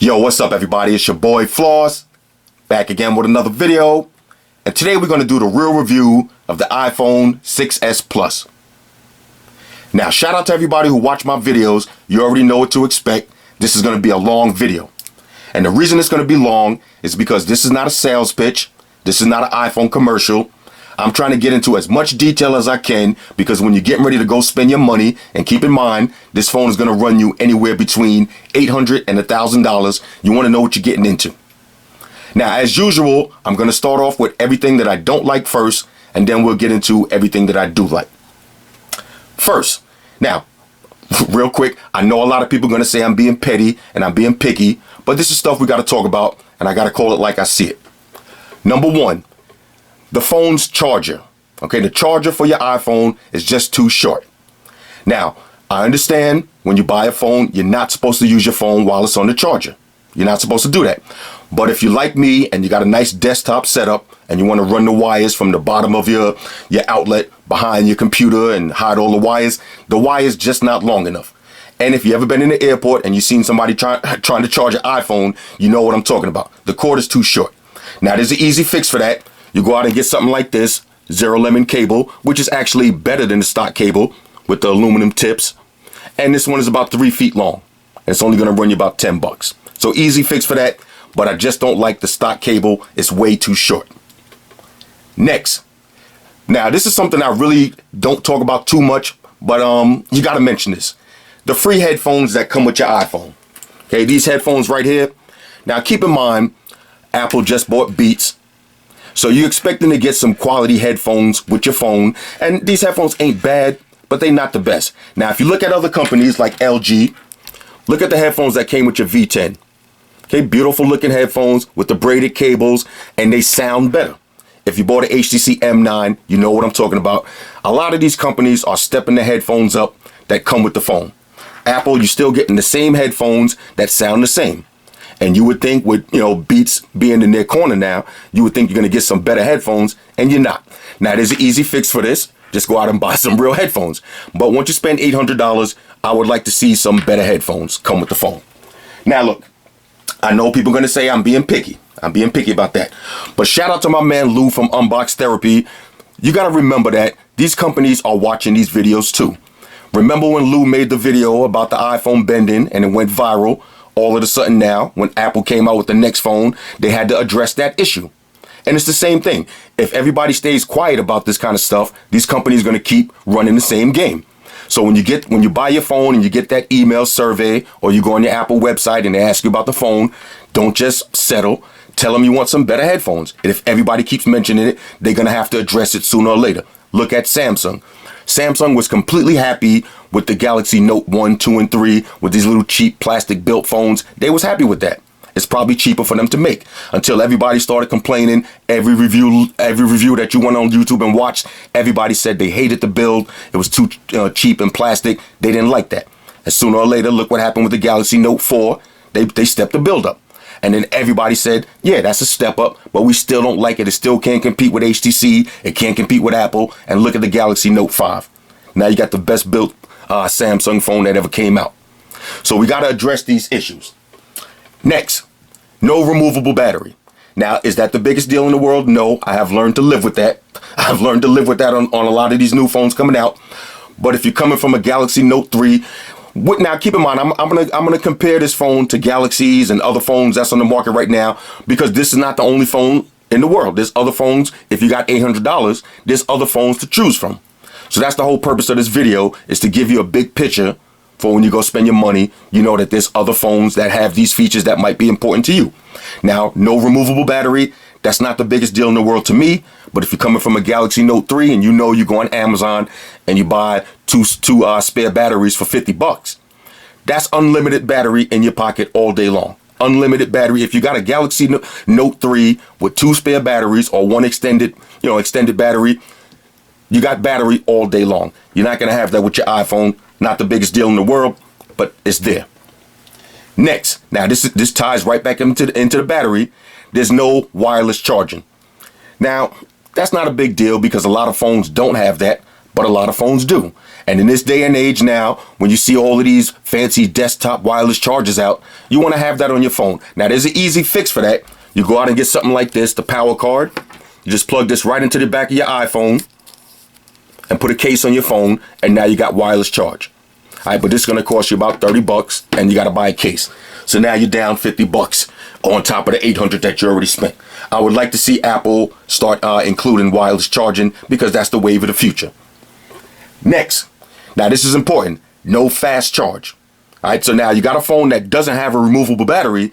Yo, what's up everybody? It's your boy Floss, back again with another video. And today we're going to do the real review of the iPhone 6s Plus. Now, shout out to everybody who watch my videos. You already know what to expect. This is going to be a long video. And the reason it's going to be long is because this is not a sales pitch. This is not an iPhone commercial. I'm trying to get into as much detail as I can because when you're getting ready to go spend your money, and keep in mind, this phone is going to run you anywhere between $800 and $1,000. You want to know what you're getting into. Now, as usual, I'm going to start off with everything that I don't like first, and then we'll get into everything that I do like. First, now, real quick, I know a lot of people are going to say I'm being petty and I'm being picky, but this is stuff we got to talk about, and I got to call it like I see it. Number one, the phone's charger. Okay, the charger for your iPhone is just too short. Now, I understand when you buy a phone, you're not supposed to use your phone while it's on the charger. You're not supposed to do that. But if you're like me and you got a nice desktop setup and you want to run the wires from the bottom of your outlet behind your computer and hide all the wire's just not long enough. And if you ever been in the airport and you've seen somebody trying to charge an iPhone, you know what I'm talking about. The cord is too short. Now, there's an easy fix for that. You go out and get something like this, zero lemon cable, which is actually better than the stock cable with the aluminum tips. And this one is about 3 feet long. It's only going to run you about $10. So easy fix for that, but I just don't like the stock cable. It's way too short. Next. Now, this is something I really don't talk about too much, but you got to mention this. The free headphones that come with your iPhone. Okay, these headphones right here. Now, keep in mind, Apple just bought Beats. So you're expecting to get some quality headphones with your phone. And these headphones ain't bad, but they're not the best. Now, if you look at other companies like LG, look at the headphones that came with your V10. Okay, beautiful looking headphones with the braided cables, and they sound better. If you bought an HTC M9, you know what I'm talking about. A lot of these companies are stepping the headphones up that come with the phone. Apple, you're still getting the same headphones that sound the same. And you would think with, Beats being in their corner now, you would think you're going to get some better headphones, and you're not. Now, there's an easy fix for this. Just go out and buy some real headphones. But once you spend $800, I would like to see some better headphones come with the phone. Now, look, I know people are going to say I'm being picky. I'm being picky about that. But shout out to my man Lou from Unbox Therapy. You got to remember that these companies are watching these videos too. Remember when Lou made the video about the iPhone bending and it went viral? All of a sudden now, when Apple came out with the next phone, they had to address that issue. And it's the same thing. If everybody stays quiet about this kind of stuff, these companies are going to keep running the same game. So when you buy your phone and you get that email survey, or you go on your Apple website and they ask you about the phone, don't just settle. Tell them you want some better headphones. And if everybody keeps mentioning it, they're going to have to address it sooner or later. Look at Samsung. Samsung was completely happy with the Galaxy Note 1, 2, and 3 with these little cheap plastic built phones. They was happy with that. It's probably cheaper for them to make, until everybody started complaining. Every review that you went on YouTube and watched, everybody said they hated the build. It was too cheap and plastic. They didn't like that. And sooner or later, look what happened with the Galaxy Note 4. They stepped the build up. And then everybody said, yeah, that's a step up, but we still don't like it. It still can't compete with HTC. It can't compete with Apple. And look at the Galaxy Note 5. Now you got the best built Samsung phone that ever came out. So we got to address these issues. Next, no removable battery. Now, is that the biggest deal in the world? No, I have learned to live with that. I've learned to live with that on a lot of these new phones coming out. But if you're coming from a Galaxy Note 3, now keep in mind, I'm gonna compare this phone to Galaxies and other phones that's on the market right now, because this is not the only phone in the world. There's other phones. If you got $800, there's other phones to choose from. So that's the whole purpose of this video, is to give you a big picture for when you go spend your money. You know that there's other phones that have these features that might be important to you. Now, no removable battery. That's not the biggest deal in the world to me. But if you're coming from a Galaxy Note 3 and you go on Amazon and you buy two spare batteries for $50, that's unlimited battery in your pocket all day long. Unlimited battery. If you got a Galaxy Note 3 with 2 spare batteries or one extended battery, you got battery all day long. You're not going to have that with your iPhone. Not the biggest deal in the world, but it's there. Next, now this ties right back into the battery. There's no wireless charging. Now, that's not a big deal because a lot of phones don't have that, but a lot of phones do. And in this day and age now, when you see all of these fancy desktop wireless chargers out, you want to have that on your phone. Now, there's an easy fix for that. You go out and get something like this, the power card. You just plug this right into the back of your iPhone and put a case on your phone, and now you got wireless charge. All right, but this is going to cost you about $30, and you got to buy a case. So now you're down $50 on top of the $800 that you already spent. I would like to see Apple start including wireless charging, because that's the wave of the future. Next, now this is important, no fast charge. All right, so now you got a phone that doesn't have a removable battery.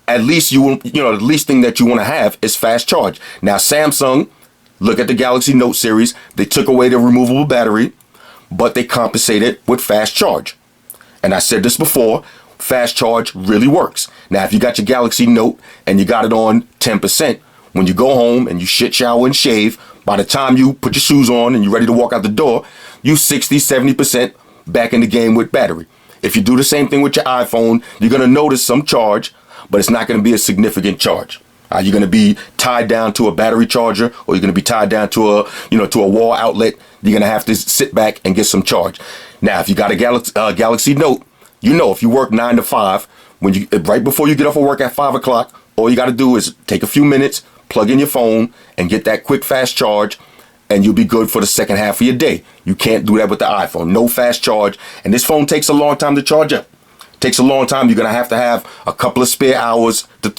At least the least thing that you want to have is fast charge. Now, Samsung, look at the Galaxy Note series. They took away the removable battery, but they compensated with fast charge. And I said this before, fast charge really works. Now, if you got your Galaxy Note and you got it on 10%, when you go home and you shit, shower, and shave, by the time you put your shoes on and you're ready to walk out the door, you 60, 70% back in the game with battery. If you do the same thing with your iPhone, you're going to notice some charge, but it's not going to be a significant charge. You're going to be tied down to a battery charger, or you're going to be tied down to a wall outlet. You're going to have to sit back and get some charge. Now, if you got a Galaxy Note, if you work 9 to 5, right before you get off of work at 5 o'clock, all you got to do is take a few minutes, plug in your phone, and get that quick fast charge, and you'll be good for the second half of your day. You can't do that with the iPhone. No fast charge, and this phone takes a long time to charge up. Takes a long time. You're gonna have to have a couple of spare hours to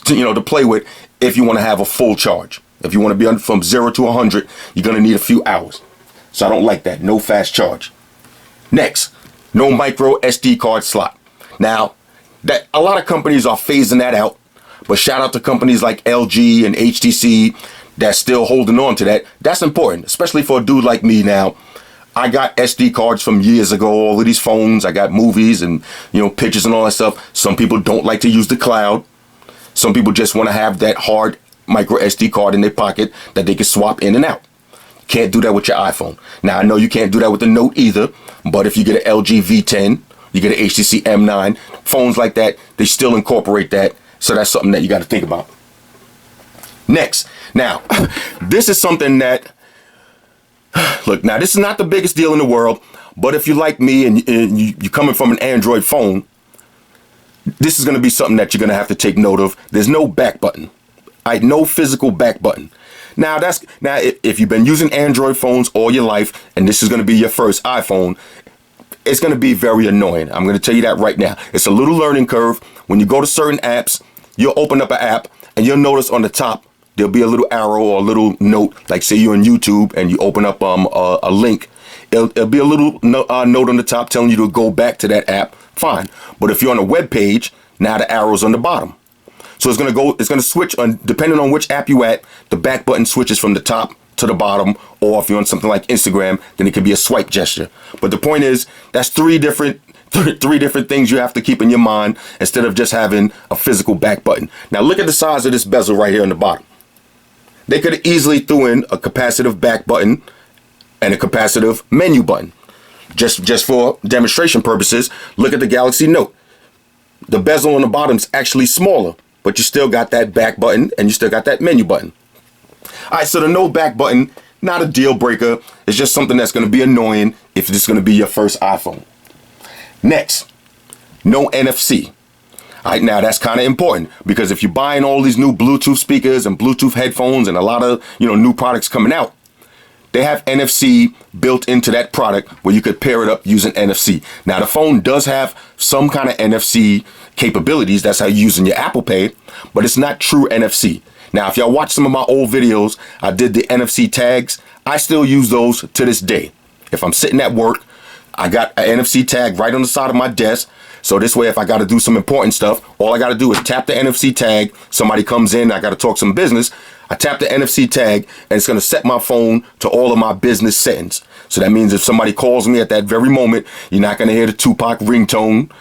play with if you want to have a full charge. If you want to be from 0 to 100, you're gonna need a few hours. So I don't like that. No fast charge. Next, no micro SD card slot. Now, that a lot of companies are phasing that out, but shout out to companies like LG and HTC that's still holding on to that. That's important, especially for a dude like me now. I got SD cards from years ago, all of these phones. I got movies and, pictures and all that stuff. Some people don't like to use the cloud. Some people just want to have that hard micro SD card in their pocket that they can swap in and out. Can't do that with your iPhone. Now, I know you can't do that with the Note either, but if you get an LG V10, you get an HTC M9, phones like that, they still incorporate that. So that's something that you got to think about. Next, now, this is something that, look, now this is not the biggest deal in the world, but if you like me and you're coming from an Android phone, this is going to be something that you're going to have to take note of. There's no back button. No physical back button. Now, if you've been using Android phones all your life and this is going to be your first iPhone, it's going to be very annoying. I'm going to tell you that right now. It's a little learning curve. When you go to certain apps, you'll open up an app and you'll notice on the top, there'll be a little arrow or a little note, like say you're on YouTube and you open up a link. It'll be a little note on the top telling you to go back to that app. Fine. But if you're on a web page, now the arrow's on the bottom. So it's going to switch on, depending on which app you at, the back button switches from the top to the bottom, or if you're on something like Instagram, then it can be a swipe gesture. But the point is, that's three different things you have to keep in your mind instead of just having a physical back button. Now look at the size of this bezel right here on the bottom. They could have easily threw in a capacitive back button and a capacitive menu button. Just for demonstration purposes, look at the Galaxy Note. The bezel on the bottom is actually smaller, but you still got that back button and you still got that menu button. All right, so the no back button, not a deal breaker. It's just something that's going to be annoying if this is going to be your first iPhone. Next, no NFC. All right, now that's kind of important because if you're buying all these new Bluetooth speakers and Bluetooth headphones and a lot of new products coming out, they have NFC built into that product where you could pair it up using NFC. Now the phone does have some kind of NFC capabilities. That's how you're using your Apple Pay, but it's not true NFC. Now, if y'all watch some of my old videos, I did the NFC tags. I still use those to this day. If I'm sitting at work, I got an NFC tag right on the side of my desk. So this way, if I got to do some important stuff, all I got to do is tap the NFC tag. Somebody comes in, I got to talk some business. I tap the NFC tag and it's going to set my phone to all of my business settings. So that means if somebody calls me at that very moment, you're not going to hear the Tupac ringtone.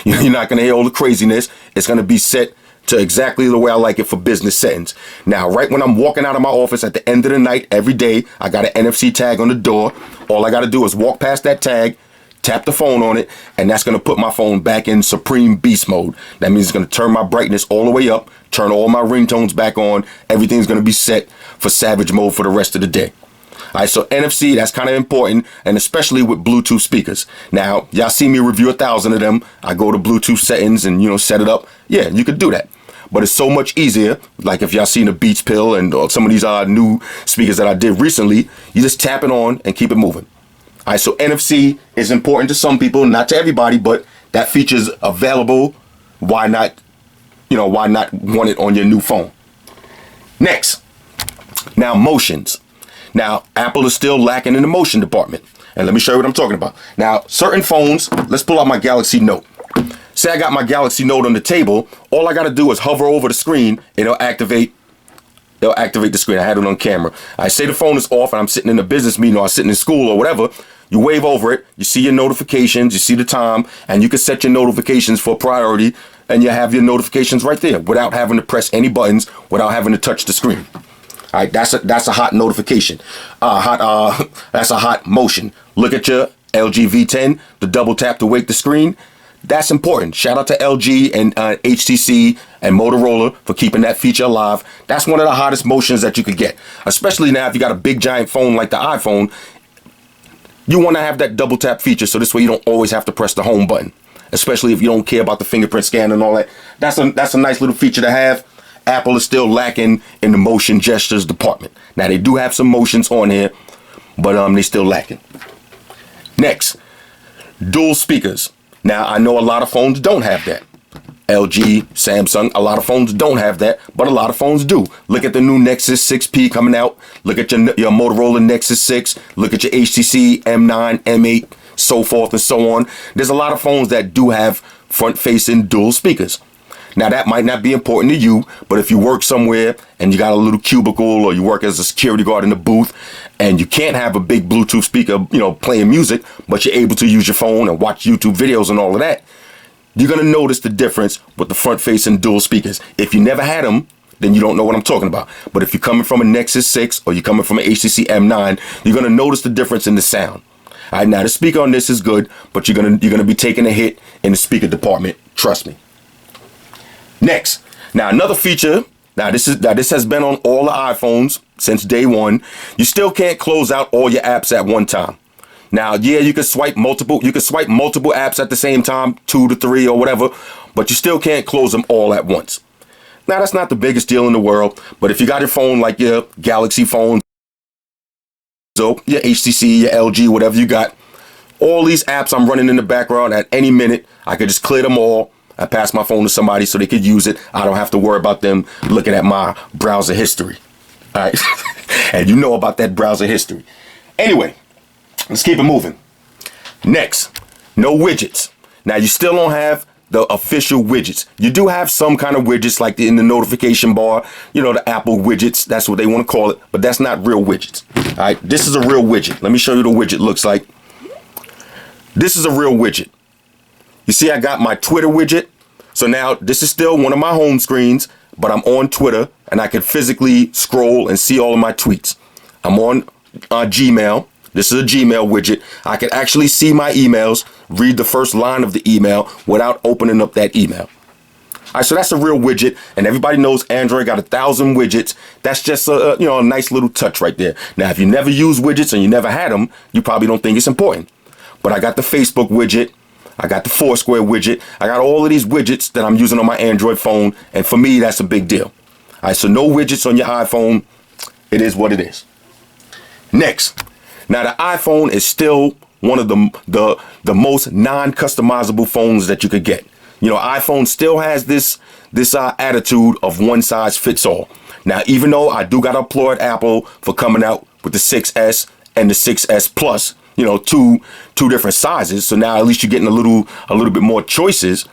You're not going to hear all the craziness. It's going to be set to exactly the way I like it for business settings. Now, right when I'm walking out of my office at the end of the night every day, I got an NFC tag on the door. All I got to do is walk past that tag, tap the phone on it, and that's going to put my phone back in supreme beast mode. That means it's going to turn my brightness all the way up, turn all my ringtones back on. Everything's going to be set for savage mode for the rest of the day. All right, so NFC, that's kind of important, and especially with Bluetooth speakers. Now, y'all see me review 1,000 of them. I go to Bluetooth settings and, set it up. Yeah, you could do that. But it's so much easier, like if y'all seen the Beats Pill and some of these new speakers that I did recently, you just tap it on and keep it moving. All right, so NFC is important to some people, not to everybody, but that feature's available. Why not, why not want it on your new phone? Next, now motions. Now, Apple is still lacking in the motion department. And let me show you what I'm talking about. Now, certain phones, let's pull out my Galaxy Note. Say I got my Galaxy Note on the table. All I got to do is hover over the screen. It'll activate the screen. I had it on camera. I say the phone is off and I'm sitting in a business meeting or I'm sitting in school or whatever. You wave over it. You see your notifications. You see the time. And you can set your notifications for priority. And you have your notifications right there without having to press any buttons, without having to touch the screen. All right, that's a hot notification. That's a hot motion. Look at your LG V10, the double tap to wake the screen. That's important. Shout out to LG and HTC and Motorola for keeping that feature alive. That's one of the hottest motions that you could get, especially now if you got a big giant phone like the iPhone. You want to have that double tap feature so this way you don't always have to press the home button, especially if you don't care about the fingerprint scan and all that. That's a nice little feature to have. Apple is still lacking in the motion gestures department. Now, they do have some motions on here, but they still lacking. Next, dual speakers. Now, I know a lot of phones don't have that. LG, Samsung, a lot of phones don't have that, but a lot of phones do. Look at the new Nexus 6P coming out. Look at your Motorola Nexus 6. Look at your HTC M9, M8, so forth and so on. There's a lot of phones that do have front-facing dual speakers. Now, that might not be important to you, but if you work somewhere and you got a little cubicle or you work as a security guard in the booth and you can't have a big Bluetooth speaker, playing music, but you're able to use your phone and watch YouTube videos and all of that, you're going to notice the difference with the front-facing dual speakers. If you never had them, then you don't know what I'm talking about. But if you're coming from a Nexus 6 or you're coming from an HTC M9, you're going to notice the difference in the sound. All right, now the speaker on this is good, but you're gonna be taking a hit in the speaker department. Trust me. Next, now another feature. Now this has been on all the iPhones since day one. You still can't close out all your apps at one time. Now, yeah, you can swipe multiple apps at the same time, 2 to 3 or whatever, but you still can't close them all at once. Now, that's not the biggest deal in the world, but if you got your phone like your Galaxy phone, so your HTC, your LG, whatever you got, all these apps I'm running in the background at any minute, I could just clear them all. I pass my phone to somebody so they could use it. I don't have to worry about them looking at my browser history. All right. And you know about that browser history. Anyway, let's keep it moving. Next, no widgets. Now, you still don't have the official widgets. You do have some kind of widgets like in the notification bar, the Apple widgets. That's what they want to call it, but that's not real widgets. All right, this is a real widget. Let me show you the widget looks like. This is a real widget. You see, I got my Twitter widget. So now this is still one of my home screens, but I'm on Twitter and I can physically scroll and see all of my tweets. I'm on Gmail. This is a Gmail widget. I can actually see my emails, read the first line of the email without opening up that email. All right, so that's a real widget, and everybody knows Android got 1,000 widgets. That's just a nice little touch right there. Now, if you never use widgets and you never had them, you probably don't think it's important. But I got the Facebook widget. I got the Foursquare widget. I got all of these widgets that I'm using on my Android phone, and for me, that's a big deal. All right, so no widgets on your iPhone. It is what it is. Next. Now, the iPhone is still one of the most non-customizable phones that you could get. iPhone still has this attitude of one size fits all. Now, even though I do got to applaud Apple for coming out with the 6S and the 6S Plus, two different sizes. So now at least you're getting a little bit more choices.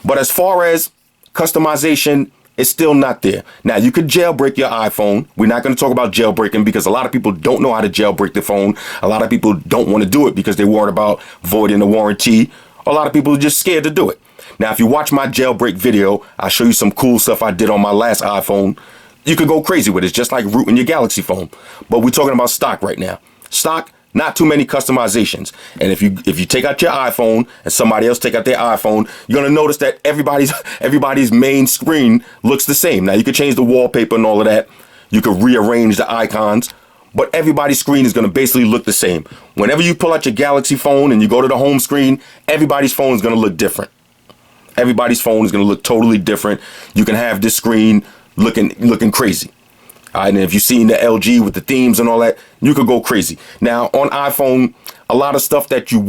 But as far as customization, it's still not there. Now, you could jailbreak your iPhone. We're not going to talk about jailbreaking because a lot of people don't know how to jailbreak the phone. A lot of people don't want to do it because they're worried about voiding the warranty. A lot of people are just scared to do it. Now, if you watch my jailbreak video, I'll show you some cool stuff I did on my last iPhone. You could go crazy with it. It's just like rooting your Galaxy phone. But we're talking about stock right now. Stock, not too many customizations. And if you take out your iPhone and somebody else take out their iPhone, you're going to notice that everybody's main screen looks the same. Now, you could change the wallpaper and all of that. You could rearrange the icons. but everybody's screen is going to basically look the same. Whenever you pull out your Galaxy phone and you go to the home screen, everybody's phone is going to look different. Everybody's phone is going to look totally different. You can have this screen looking crazy. All right, and if you've seen the LG with the themes and all that, you could go crazy. Now on iPhone, a lot of stuff that you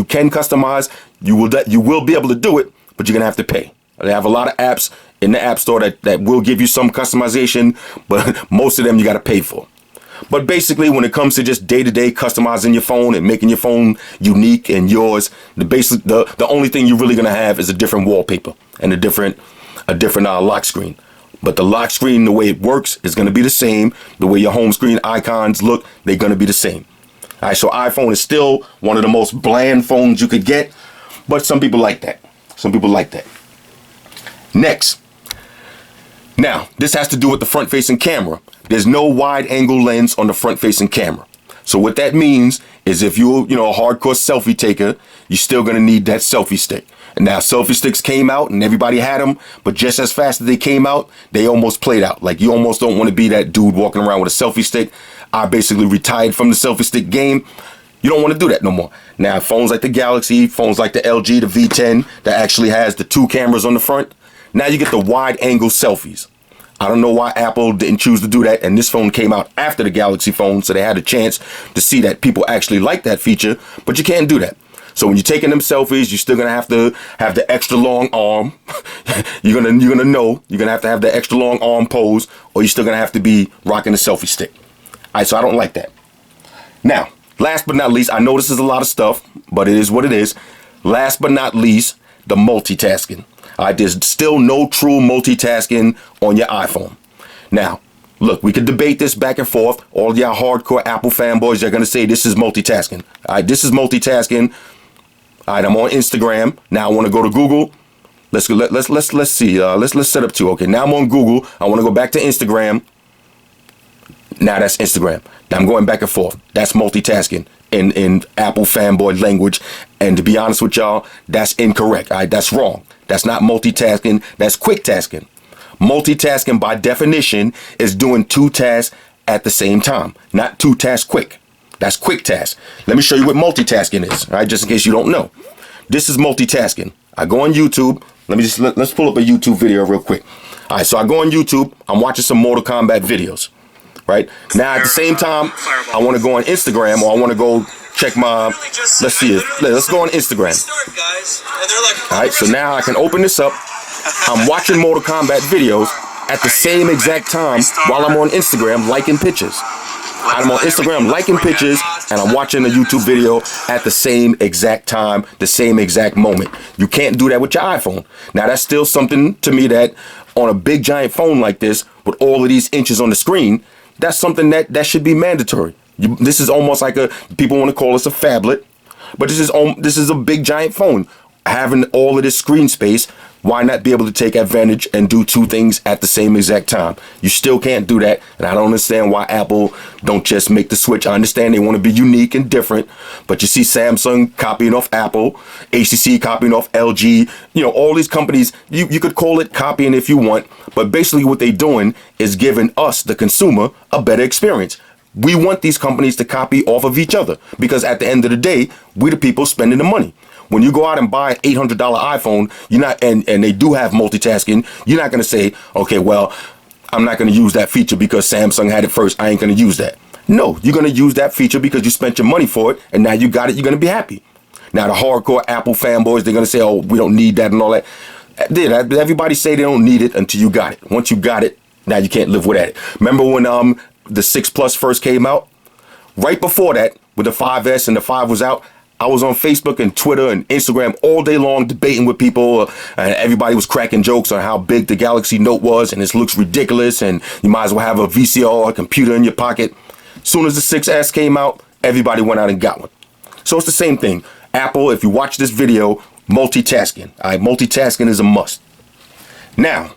can customize, you will be able to do it, but you're gonna have to pay. They have a lot of apps in the App Store that will give you some customization, but most of them you got to pay for. But basically, when it comes to just day-to-day customizing your phone and making your phone unique and yours, the only thing you're really gonna have is a different wallpaper and a different lock screen. But the lock screen, the way it works, is going to be the same. The way your home screen icons look, they're going to be the same. All right, so iPhone is still one of the most bland phones you could get, but some people like that. Some people like that. Next. Now, this has to do with the front-facing camera. There's no wide-angle lens on the front-facing camera. So what that means is if you're, a hardcore selfie taker, you're still going to need that selfie stick. And now selfie sticks came out and everybody had them, but just as fast as they came out, they almost played out. Like, you almost don't want to be that dude walking around with a selfie stick. I basically retired from the selfie stick game. You don't want to do that no more. Now, phones like the Galaxy, phones like the LG, the V10, that actually has the 2 cameras on the front, now you get the wide angle selfies. I don't know why Apple didn't choose to do that, and this phone came out after the Galaxy phone, so they had a chance to see that people actually like that feature, but you can't do that. So when you're taking them selfies, you're still gonna have to have the extra long arm. you're gonna have to have the extra long arm pose, or you're still gonna have to be rocking the selfie stick. All right, so I don't like that. Now, last but not least, I know this is a lot of stuff, but it is what it is. Last but not least, the multitasking. All right, there's still no true multitasking on your iPhone. Now, look, we could debate this back and forth. All y'all hardcore Apple fanboys are gonna say this is multitasking. All right, this is multitasking. All right, I'm on Instagram. Now I want to go to Google. Let's see. Let's set up 2. Okay, now I'm on Google. I want to go back to Instagram. Now that's Instagram. Now I'm going back and forth. That's multitasking in Apple fanboy language. And to be honest with y'all, that's incorrect. All right, that's wrong. That's not multitasking. That's quick tasking. Multitasking by definition is doing 2 tasks at the same time, not 2 tasks quick. That's quick task. Let me show you what multitasking is, all right, just in case you don't know. This is multitasking. I go on YouTube. Let's pull up a YouTube video real quick. All right, so I go on YouTube. I'm watching some Mortal Kombat videos, right? Now, at the same time, I want to go on Instagram, or I want to go check my, let's see it. Let's go on Instagram. All right, so now I can open this up. I'm watching Mortal Kombat videos at the same exact time while I'm on Instagram liking pictures. I'm on Instagram liking pictures and I'm watching a YouTube video at the same exact time, the same exact moment. You can't do that with your iPhone. Now that's still something to me that on a big giant phone like this with all of these inches on the screen, that's something that should be mandatory. This is almost like people want to call this a phablet, but this is a big giant phone. Having all of this screen space, why not be able to take advantage and do 2 things at the same exact time? You still can't do that, and I don't understand why Apple don't just make the switch. I understand they want to be unique and different, but you see Samsung copying off Apple, HTC copying off LG, all these companies, you could call it copying if you want, but basically what they're doing is giving us, the consumer, a better experience. We want these companies to copy off of each other because at the end of the day, we the people spending the money. When you go out and buy an $800 iPhone, you're not, and they do have multitasking, you're not going to say, okay, well, I'm not going to use that feature because Samsung had it first. I ain't going to use that. No, you're going to use that feature because you spent your money for it, and now you got it, you're going to be happy. Now, the hardcore Apple fanboys, they're going to say, oh, we don't need that and all that. Everybody say they don't need it until you got it. Once you got it, now you can't live without it. Remember when the 6 Plus first came out? Right before that, with the 5S and the 5 was out, I was on Facebook and Twitter and Instagram all day long debating with people, and everybody was cracking jokes on how big the Galaxy Note was, and this looks ridiculous, and you might as well have a VCR, a computer in your pocket. As soon as the 6S came out, everybody went out and got one. So it's the same thing. Apple, if you watch this video, multitasking. All right, multitasking is a must. Now,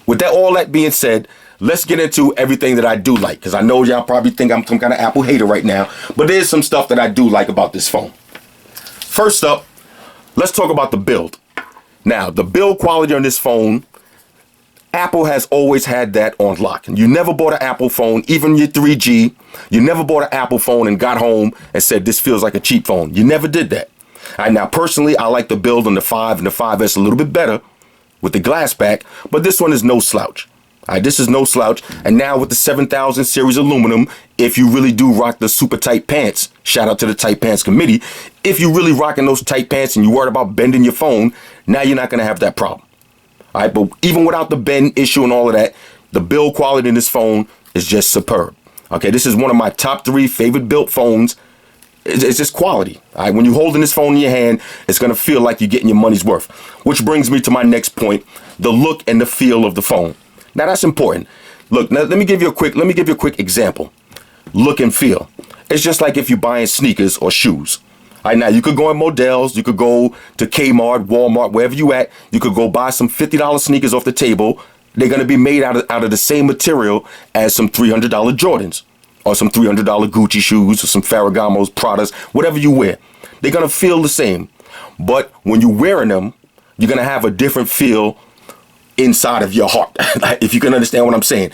with all that being said, let's get into everything that I do like, because I know y'all probably think I'm some kind of Apple hater right now, but there's some stuff that I do like about this phone. First up, let's talk about the build. Now, the build quality on this phone, Apple has always had that on lock. You never bought an Apple phone, even your 3G. You never bought an Apple phone and got home and said, this feels like a cheap phone. You never did that. All right, now, personally, I like the build on the 5 and the 5S a little bit better with the glass back, but this one is no slouch. All right, this is no slouch. And now with the 7000 series aluminum, if you really do rock the super tight pants, shout out to the tight pants committee, if you really rocking those tight pants and you worried about bending your phone, now you're not going to have that problem. All right, but even without the bend issue and all of that, the build quality in this phone is just superb. Okay, this is one of my top 3 favorite built phones. It's just quality. All right, when you're holding this phone in your hand, it's going to feel like you're getting your money's worth. Which brings me to my next point, the look and the feel of the phone. Now that's important. Look, now let me give you a quick example. Look and feel. It's just like if you're buying sneakers or shoes. All right, now you could go in Modell's, you could go to Kmart, Walmart, wherever you at. You could go buy some $50 sneakers off the table. They're going to be made out of the same material as some $300 Jordans or some $300 Gucci shoes or some Ferragamo's, Pradas, whatever you wear. They're going to feel the same. But when you're wearing them, you're going to have a different feel inside of your heart. If you can understand what I'm saying.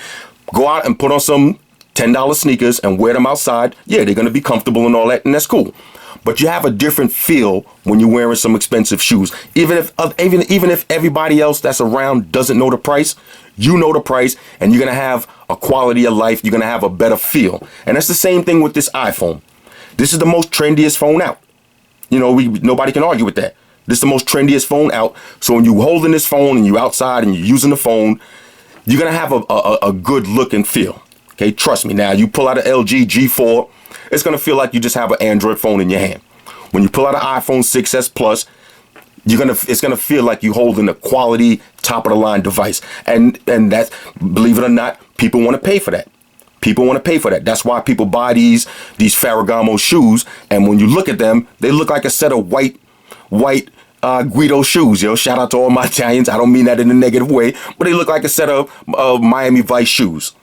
Go out and put on some $10 sneakers and wear them outside. Yeah, they're going to be comfortable and all that, and that's cool. But you have a different feel when you're wearing some expensive shoes. Even if everybody else that's around doesn't know the price, you know the price, and you're going to have a quality of life. You're going to have a better feel. And that's the same thing with this iPhone. This is the most trendiest phone out. You know, nobody can argue with that. This is the most trendiest phone out. So when you're holding this phone and you're outside and you're using the phone, you're going to have a good look and feel. Okay, trust me. Now, you pull out an LG G4, it's going to feel like you just have an Android phone in your hand. When you pull out an iPhone 6S Plus, it's going to feel like you're holding a quality, top-of-the-line device. And that's, believe it or not, people want to pay for that. People want to pay for that. That's why people buy these Ferragamo shoes. And when you look at them, they look like a set of white Guido shoes. Yo, shout out to all my Italians. I don't mean that in a negative way, but they look like a set of Miami Vice shoes.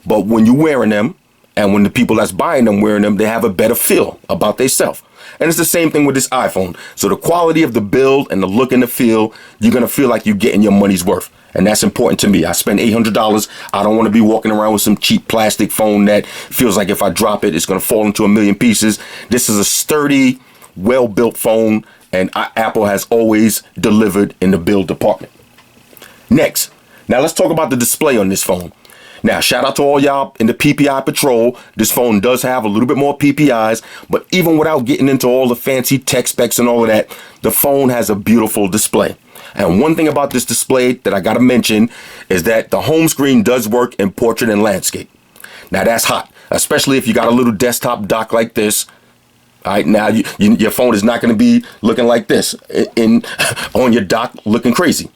But when you're wearing them, and when the people that's buying them wearing them, they have a better feel about themselves. And it's the same thing with this iPhone. So the quality of the build and the look and the feel, you're going to feel like you're getting your money's worth. And that's important to me. I spent $800. I don't want to be walking around with some cheap plastic phone that feels like if I drop it, it's going to fall into a million pieces. This is a sturdy, well-built phone, and Apple has always delivered in the build department. Next, now let's talk about the display on this phone. Now, shout out to all y'all in the PPI patrol. This phone does have a little bit more PPIs, but even without getting into all the fancy tech specs and all of that, the phone has a beautiful display. And one thing about this display that I got to mention is that the home screen does work in portrait and landscape. Now, that's hot, especially if you got a little desktop dock like this. All right, now your phone is not going to be looking like this on your dock looking crazy.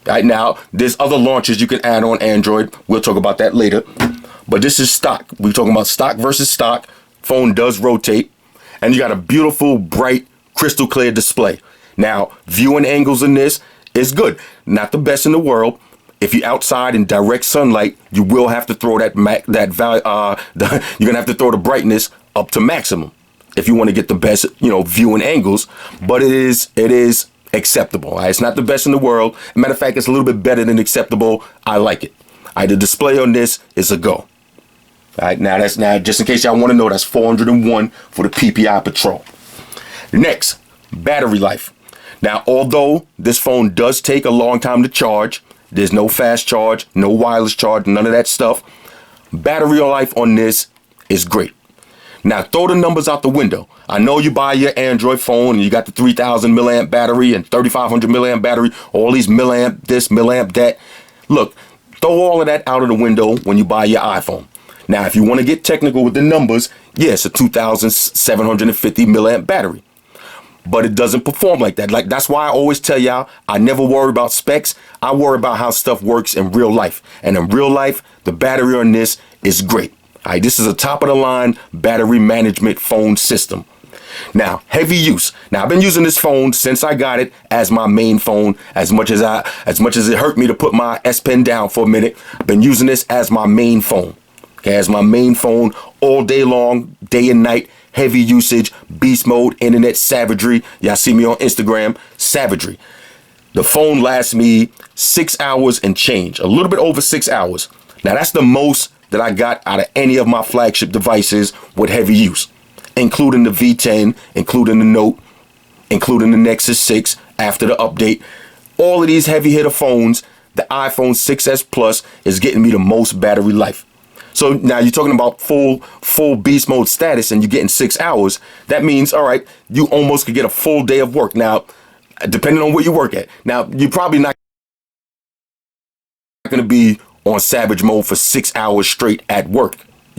Right now, there's other launches you can add on Android. We'll talk about that later. But this is stock. We're talking about stock versus stock. Phone does rotate. And you got a beautiful, bright, crystal clear display. Now, viewing angles in this is good. Not the best in the world. If you're outside in direct sunlight, you will have to throw you're gonna have to throw the brightness up to maximum if you want to get the best, viewing angles. But it is acceptable. All right? It's not the best in the world. Matter of fact, it's a little bit better than acceptable. I like it. All right, the display on this is a go. All right, now just in case y'all want to know, that's 401 for the PPI Patrol. Next, battery life. Now, although this phone does take a long time to charge, there's no fast charge, no wireless charge, none of that stuff. Battery life on this is great. Now, throw the numbers out the window. I know you buy your Android phone and you got the 3,000 milliamp battery and 3,500 milliamp battery, all these milliamp this, milliamp that. Look, throw all of that out of the window when you buy your iPhone. Now, if you want to get technical with the numbers, yes, a 2,750 milliamp battery. But it doesn't perform like that. That's why I always tell y'all, I never worry about specs. I worry about how stuff works in real life. And in real life, the battery on this is great. All right, this is a top-of-the-line battery management phone system. Now, heavy use. Now, I've been using this phone since I got it as my main phone. As much as it hurt me to put my S Pen down for a minute, I've been using this as my main phone. Okay, as my main phone all day long, day and night. Heavy usage, beast mode, internet savagery. Y'all see me on Instagram, savagery. The phone lasts me 6 hours and change, a little bit over 6 hours. Now that's the most that I got out of any of my flagship devices with heavy use, including the V10, including the Note, including the Nexus 6 after the update. All of these heavy hitter phones, the iPhone 6s Plus is getting me the most battery life. So now you're talking about full beast mode status and you're getting 6 hours. That means, all right, you almost could get a full day of work. Now, depending on where you work at. Now, you're probably not going to be on savage mode for 6 hours straight at work.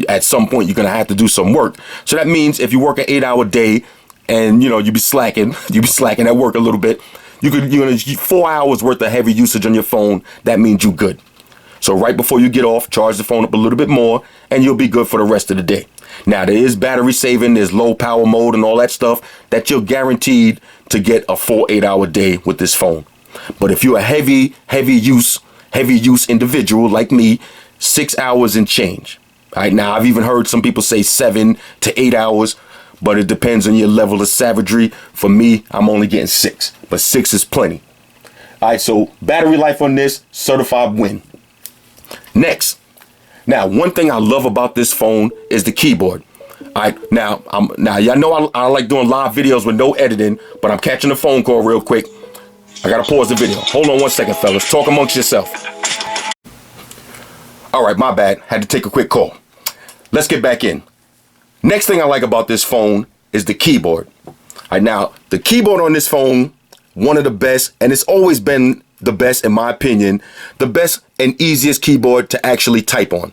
At some point, you're going to have to do some work. So that means if you work an 8-hour day and, you be slacking at work a little bit, you're going to 4 hours worth of heavy usage on your phone. That means you're good. So right before you get off, charge the phone up a little bit more and you'll be good for the rest of the day. Now, there is battery saving, there's low power mode and all that stuff that you're guaranteed to get a full 8-hour day with this phone. But if you're a heavy use individual like me, 6 hours and change. All right, now I've even heard some people say 7 to 8 hours, but it depends on your level of savagery. For me, I'm only getting 6, but 6 is plenty. All right, so battery life on this, certified win. Next, now one thing I love about this phone is the keyboard. All right, now y'all know I like doing live videos with no editing, but I'm catching a phone call real quick. I gotta pause the video. Hold on one second, fellas. Talk amongst yourself. All right, my bad. Had to take a quick call. Let's get back in. Next thing I like about this phone is the keyboard. All right, now the keyboard on this phone, one of the best, and it's always been the best in my opinion, the best and easiest keyboard to actually type on.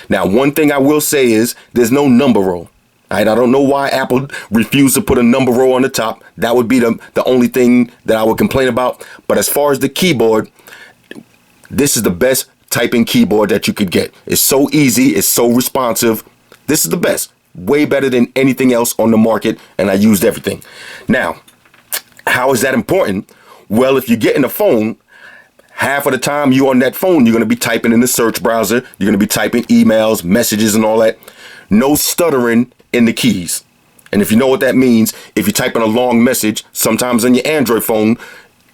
Now, one thing I will say is there's no number row. All right, I don't know why Apple refused to put a number row on the top. That would be the only thing that I would complain about. But as far as the keyboard, this is the best typing keyboard that you could get. It's so easy. It's so responsive. This is the best. Way better than anything else on the market. And I used everything. Now, how is that important? Well, if you get in a phone, half of the time you on that phone, you're going to be typing in the search browser. You're going to be typing emails, messages, and all that. No stuttering in the keys. And if you know what that means, if you're typing a long message, sometimes on your Android phone,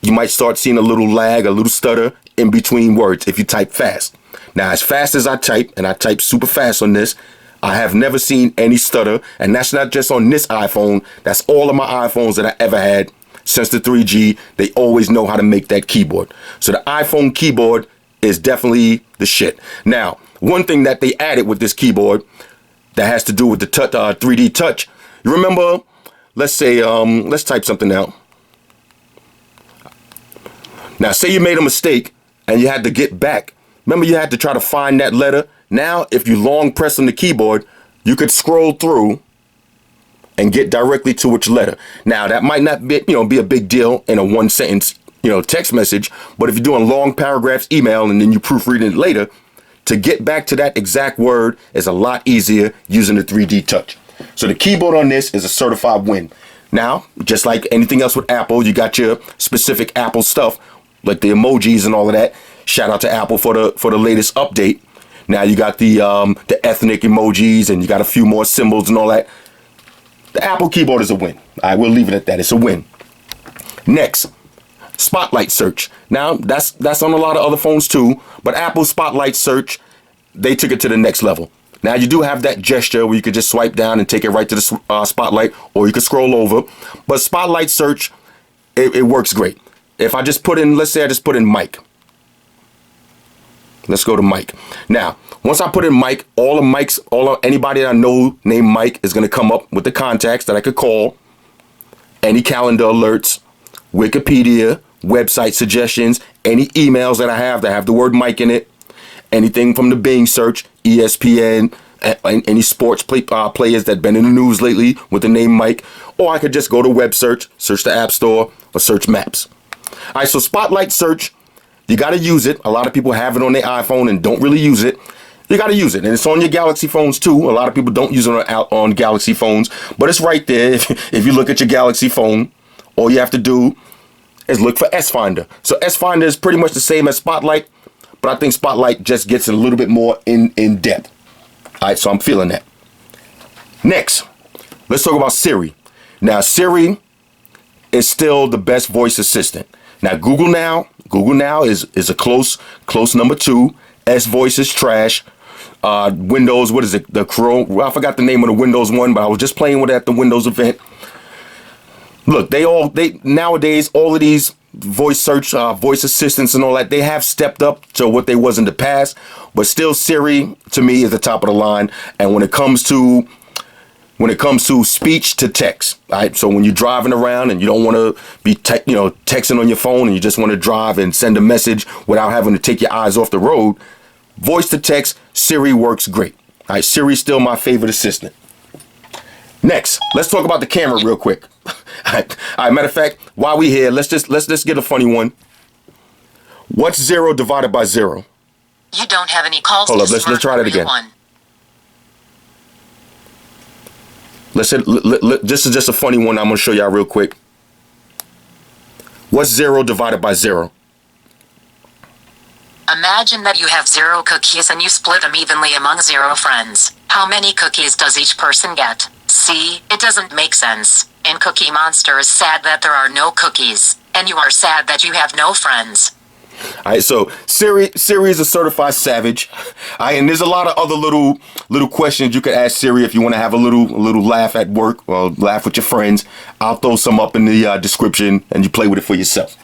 you might start seeing a little lag, a little stutter in between words if you type fast. Now, as fast as I type, and I type super fast on this, I have never seen any stutter. And that's not just on this iPhone. That's all of my iPhones that I ever had. Since the 3G, they always know how to make that keyboard. So the iPhone keyboard is definitely the shit. Now, one thing that they added with this keyboard that has to do with the 3D touch. You remember, let's say, let's type something out. Now, say you made a mistake and you had to get back. Remember, you had to try to find that letter. Now, if you long press on the keyboard, you could scroll through and get directly to which letter. Now, that might not be, be a big deal in a one sentence, text message, but if you're doing long paragraphs email and then you proofread it later, to get back to that exact word is a lot easier using the 3D touch. So the keyboard on this is a certified win. Now, just like anything else with Apple, you got your specific Apple stuff, like the emojis and all of that. Shout out to Apple for the latest update. Now you got the ethnic emojis and you got a few more symbols and all that. The Apple keyboard is a win. I will leave it at that. It's a win. Next, Spotlight search. Now, that's on a lot of other phones too, but Apple Spotlight search, they took it to the next level. Now, you do have that gesture where you could just swipe down and take it right to the Spotlight, or you could scroll over. But Spotlight search, it works great. If I just put in, let's say I just put in Mike. Let's go to Mike. Now, once I put in Mike, anybody that I know named Mike is going to come up with the contacts that I could call, any calendar alerts, Wikipedia, website suggestions, any emails that I have that have the word Mike in it, anything from the Bing search, ESPN, any sports players that have been in the news lately with the name Mike, or I could just go to web search the App Store, or search Maps. All right, so Spotlight search, you got to use it. A lot of people have it on their iPhone and don't really use it. You got to use it. And it's on your Galaxy phones too. A lot of people don't use it on Galaxy phones, but it's right there. If you look at your Galaxy phone, all you have to do is look for S Finder. So S Finder is pretty much the same as Spotlight, but I think Spotlight just gets a little bit more in depth. All right, so I'm feeling that. Next, let's talk about Siri. Now, Siri is still the best voice assistant. Now, Google Google Now is a close number 2. S Voice is trash. Windows, what is it? The Chrome. I forgot the name of the Windows one, but I was just playing with it at the Windows event. Look, they nowadays, all of these voice search, voice assistants and all that, they have stepped up to what they was in the past, but still Siri to me is the top of the line. And when it comes to speech to text, right? So when you're driving around and you don't want to be texting on your phone and you just want to drive and send a message without having to take your eyes off the road, voice to text, Siri works great. All right, Siri's still my favorite assistant. Next, let's talk about the camera real quick. All right, matter of fact, while we here, let's just get a funny one. What's 0 divided by 0? You don't have any calls. Hold up, let's try that again. This is just a funny one I'm gonna show y'all real quick. What's 0 divided by 0? Imagine that you have 0 cookies and you split them evenly among 0 friends. How many cookies does each person get? See, it doesn't make sense. And Cookie Monster is sad that there are no cookies. And you are sad that you have no friends. Alright, so Siri is a certified savage. Alright, and there's a lot of other little questions you could ask Siri if you want to have a little laugh at work or laugh with your friends. I'll throw some up in the description and you play with it for yourself.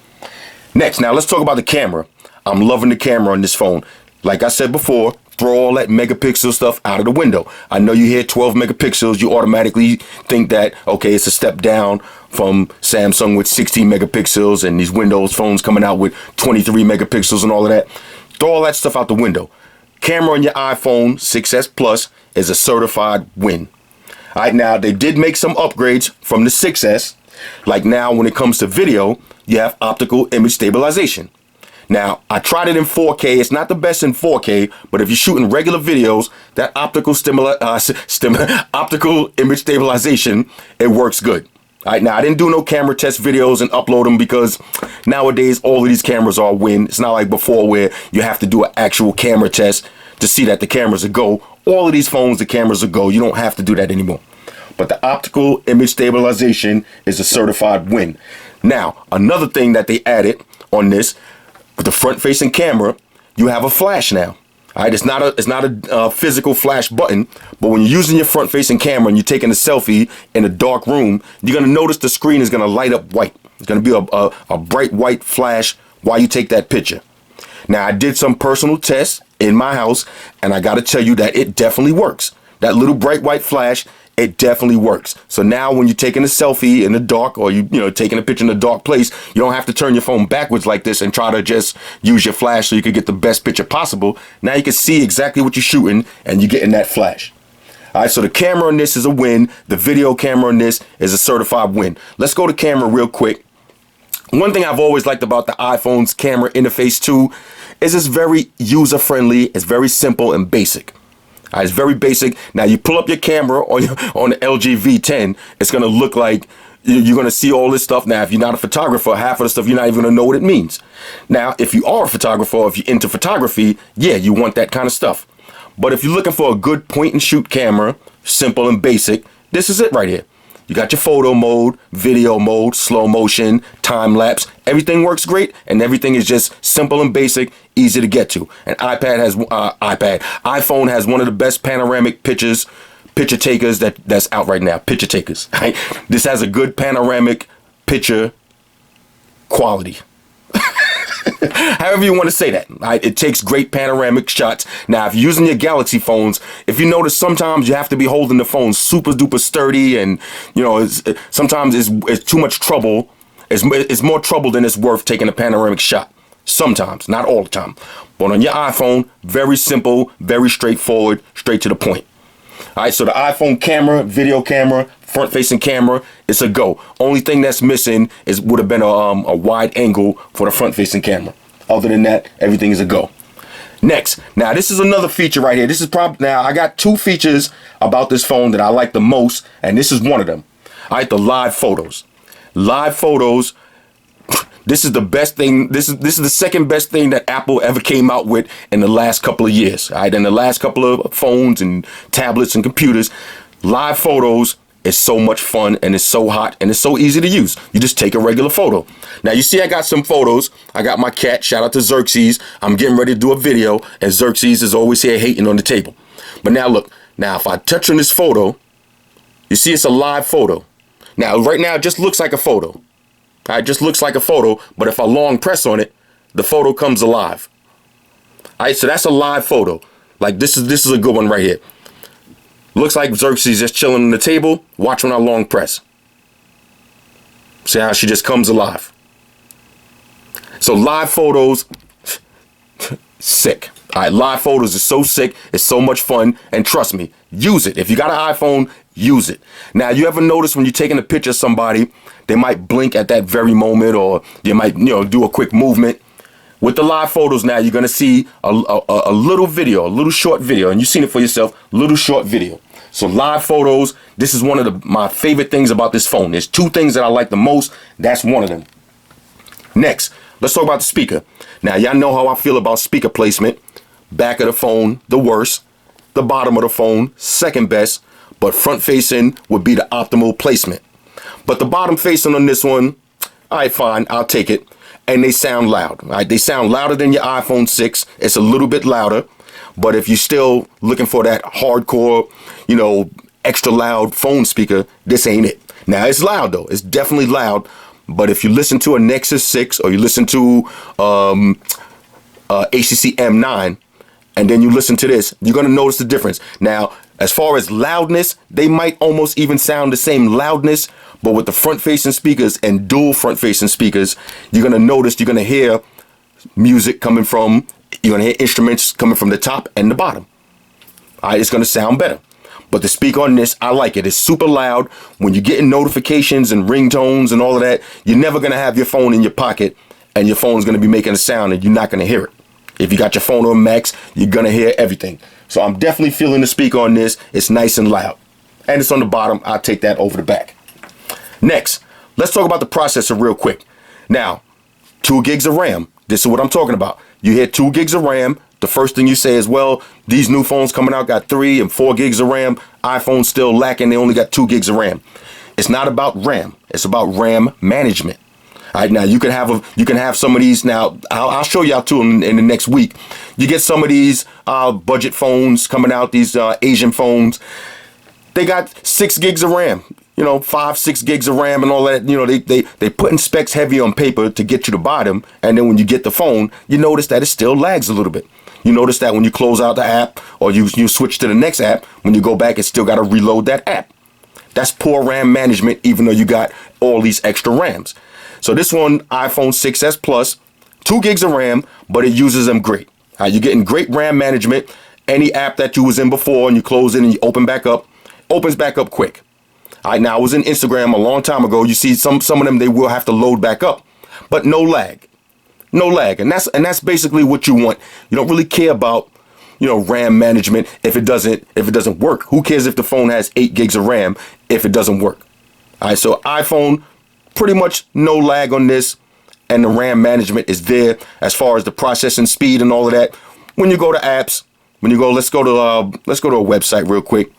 Next, now let's talk about the camera. I'm loving the camera on this phone. Like I said before, throw all that megapixel stuff out of the window. I know you hear 12 megapixels, you automatically think that, okay, it's a step down from Samsung with 16 megapixels and these Windows phones coming out with 23 megapixels and all of that. Throw all that stuff out the window. Camera on your iPhone 6S Plus is a certified win. All right, now they did make some upgrades from the 6S. Like now when it comes to video, you have optical image stabilization. Now, I tried it in 4K. It's not the best in 4K, but if you're shooting regular videos, that optical image stabilization, it works good. All right, now I didn't do no camera test videos and upload them because nowadays all of these cameras are a win. It's not like before where you have to do an actual camera test to see that the cameras are go. All of these phones, the cameras are go. You don't have to do that anymore. But the optical image stabilization is a certified win. Now, another thing that they added on this, with the front-facing camera, you have a flash now. All right, it's not a physical flash button, but when you're using your front-facing camera and you're taking a selfie in a dark room, you're gonna notice the screen is gonna light up white. It's gonna be a bright white flash while you take that picture. Now, I did some personal tests in my house, and I gotta tell you that it definitely works. That little bright white flash, it definitely works. So now when you're taking a selfie in the dark or you taking a picture in a dark place, you don't have to turn your phone backwards like this and try to just use your flash so you can get the best picture possible. Now you can see exactly what you're shooting and you're getting that flash. All right, so the camera on this is a win. The video camera on this is a certified win. Let's go to camera real quick. One thing I've always liked about the iPhone's camera interface too is it's very user-friendly, it's very simple and basic. It's very basic. Now you pull up your camera on the LG V10, it's gonna look like you're gonna see all this stuff. Now, if you're not a photographer, half of the stuff you're not even gonna know what it means. Now, if you are a photographer, or if you're into photography, yeah, you want that kind of stuff. But if you're looking for a good point and shoot camera, simple and basic, this is it right here. You got your photo mode, video mode, slow motion, time lapse. Everything works great, and everything is just simple and basic, easy to get to. And iPhone has one of the best panoramic picture takers that's out right now. Picture takers. Right? This has a good panoramic picture quality. However you want to say that. Right? It takes great panoramic shots. Now, if you're using your Galaxy phones, if you notice sometimes you have to be holding the phone super duper sturdy and, sometimes it's too much trouble. It's more trouble than it's worth taking a panoramic shot. Sometimes, not all the time. But on your iPhone, very simple, very straightforward, straight to the point. All right, so the iPhone camera, video camera, front-facing camera, it's a go. Only thing that's missing would have been a wide angle for the front-facing camera. Other than that, everything is a go. Next, now this is another feature right here. This is now I got 2 features about this phone that I like the most, and this is one of them. All right, the live photos. Live photos. This is the best thing. This is the second best thing that Apple ever came out with in the last couple of years. All right, in the last couple of phones and tablets and computers, live photos It's so much fun, and it's so hot, and it's so easy to use. You just take a regular photo. Now you see I got some photos. I got my cat, shout out to Xerxes. I'm getting ready to do a video, and Xerxes is always here hating on the table. But now look, now if I touch on this photo, you see it's a live photo. Now right now it just looks like a photo. All right, just looks like a photo, but if I long press on it, the photo comes alive. All right, so that's a live photo. Like this is a good one right here. Looks like Xerxes just chilling on the table. Watch when I long press. See how she just comes alive. So live photos, sick. All right, live photos is so sick. It's so much fun. And trust me, use it. If you got an iPhone, use it. Now, you ever notice when you're taking a picture of somebody, they might blink at that very moment, or you might, do a quick movement. With the live photos now, you're going to see a little video, a little short video, and you've seen it for yourself, little short video. So live photos, this is one of my favorite things about this phone. There's two things that I like the most. That's one of them. Next, let's talk about the speaker. Now, y'all know how I feel about speaker placement. Back of the phone, the worst. The bottom of the phone, second best. But front facing would be the optimal placement. But the bottom facing on this one, all right, fine, I'll take it. And they sound loud. All right, they sound louder than your iPhone 6. It's a little bit louder. But if you're still looking for that hardcore, extra loud phone speaker, this ain't it. Now, it's loud, though. It's definitely loud. But if you listen to a Nexus 6 or you listen to HTC M9, and then you listen to this, you're going to notice the difference. Now, as far as loudness, they might almost even sound the same loudness, but with the front-facing speakers and dual front-facing speakers, you're going to notice, you're going to hear music coming from, you're going to hear instruments coming from the top and the bottom. All right, it's going to sound better. But the speaker on this, I like it. It's super loud. When you're getting notifications and ringtones and all of that, you're never going to have your phone in your pocket and your phone's going to be making a sound and you're not going to hear it. If you got your phone on max, you're going to hear everything. So I'm definitely feeling the speaker on this. It's nice and loud. And it's on the bottom. I'll take that over the back. Next, let's talk about the processor real quick. Now, 2 gigs of RAM. This is what I'm talking about. You hear 2 gigs of RAM. The first thing you say is, well, these new phones coming out got 3 and 4 gigs of RAM. iPhone's still lacking. They only got 2 gigs of RAM. It's not about RAM. It's about RAM management. All right, now you can have some of these. Now I'll show y'all too in the next week. You get some of these budget phones coming out, these Asian phones. They got 6 gigs of RAM, 5, 6 gigs of RAM and all that. They putting specs heavy on paper to get you to buy them, and then when you get the phone, you notice that it still lags a little bit. You notice that when you close out the app or you switch to the next app, when you go back, it's still got to reload that app. That's poor RAM management, even though you got all these extra RAMs. So this one, iPhone 6s Plus, 2 gigs of RAM, but it uses them great. You're getting great RAM management. Any app that you was in before and you close it and you open back up, opens back up quick. All right, now I was in Instagram a long time ago. You see some of them, they will have to load back up, but no lag. No lag. And that's basically what you want. You don't really care about, RAM management if it doesn't work. Who cares if the phone has 8 gigs of RAM if it doesn't work? All right, so iPhone, pretty much no lag on this, and the RAM management is there as far as the processing speed and all of that. When you go to apps, let's go to a website real quick.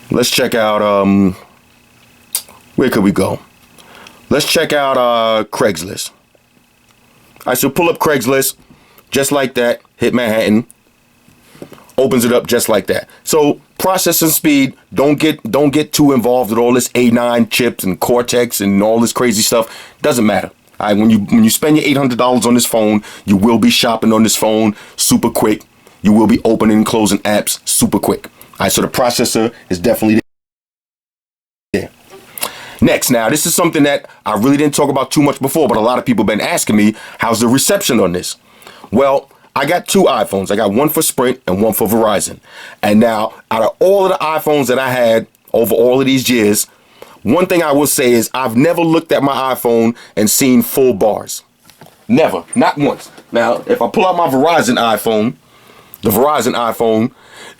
Let's check out where could we go? Let's check out Craigslist. All right, so pull up Craigslist just like that. Hit Manhattan. Opens it up just like that. So processing speed, don't get too involved with all this A9 chips and Cortex and all this crazy stuff. Doesn't matter. All right, when you spend your $800 on this phone, you will be shopping on this phone super quick. You will be opening and closing apps super quick. All right, so the processor is definitely there. Next, now this is something that I really didn't talk about too much before, but a lot of people have been asking me, how's the reception on this? Well, I got 2 iPhones. I got one for Sprint and one for Verizon. And now, out of all of the iPhones that I had over all of these years, one thing I will say is I've never looked at my iPhone and seen full bars. Never. Not once. Now, if I pull out my Verizon iPhone,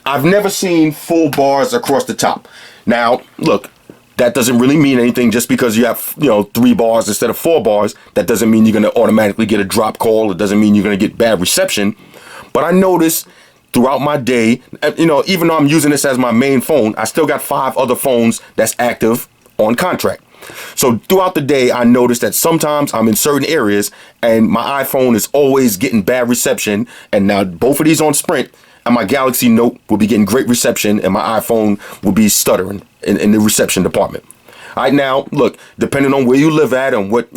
I've never seen full bars across the top. Now, look, that doesn't really mean anything. Just because you have, 3 bars instead of 4 bars, that doesn't mean you're going to automatically get a drop call. It doesn't mean you're going to get bad reception. But I noticed throughout my day, even though I'm using this as my main phone, I still got 5 other phones that's active on contract. So throughout the day, I notice that sometimes I'm in certain areas and my iPhone is always getting bad reception. And now both of these on Sprint, and my Galaxy Note will be getting great reception, and my iPhone will be stuttering in the reception department. All right, now look, depending on where you live at and what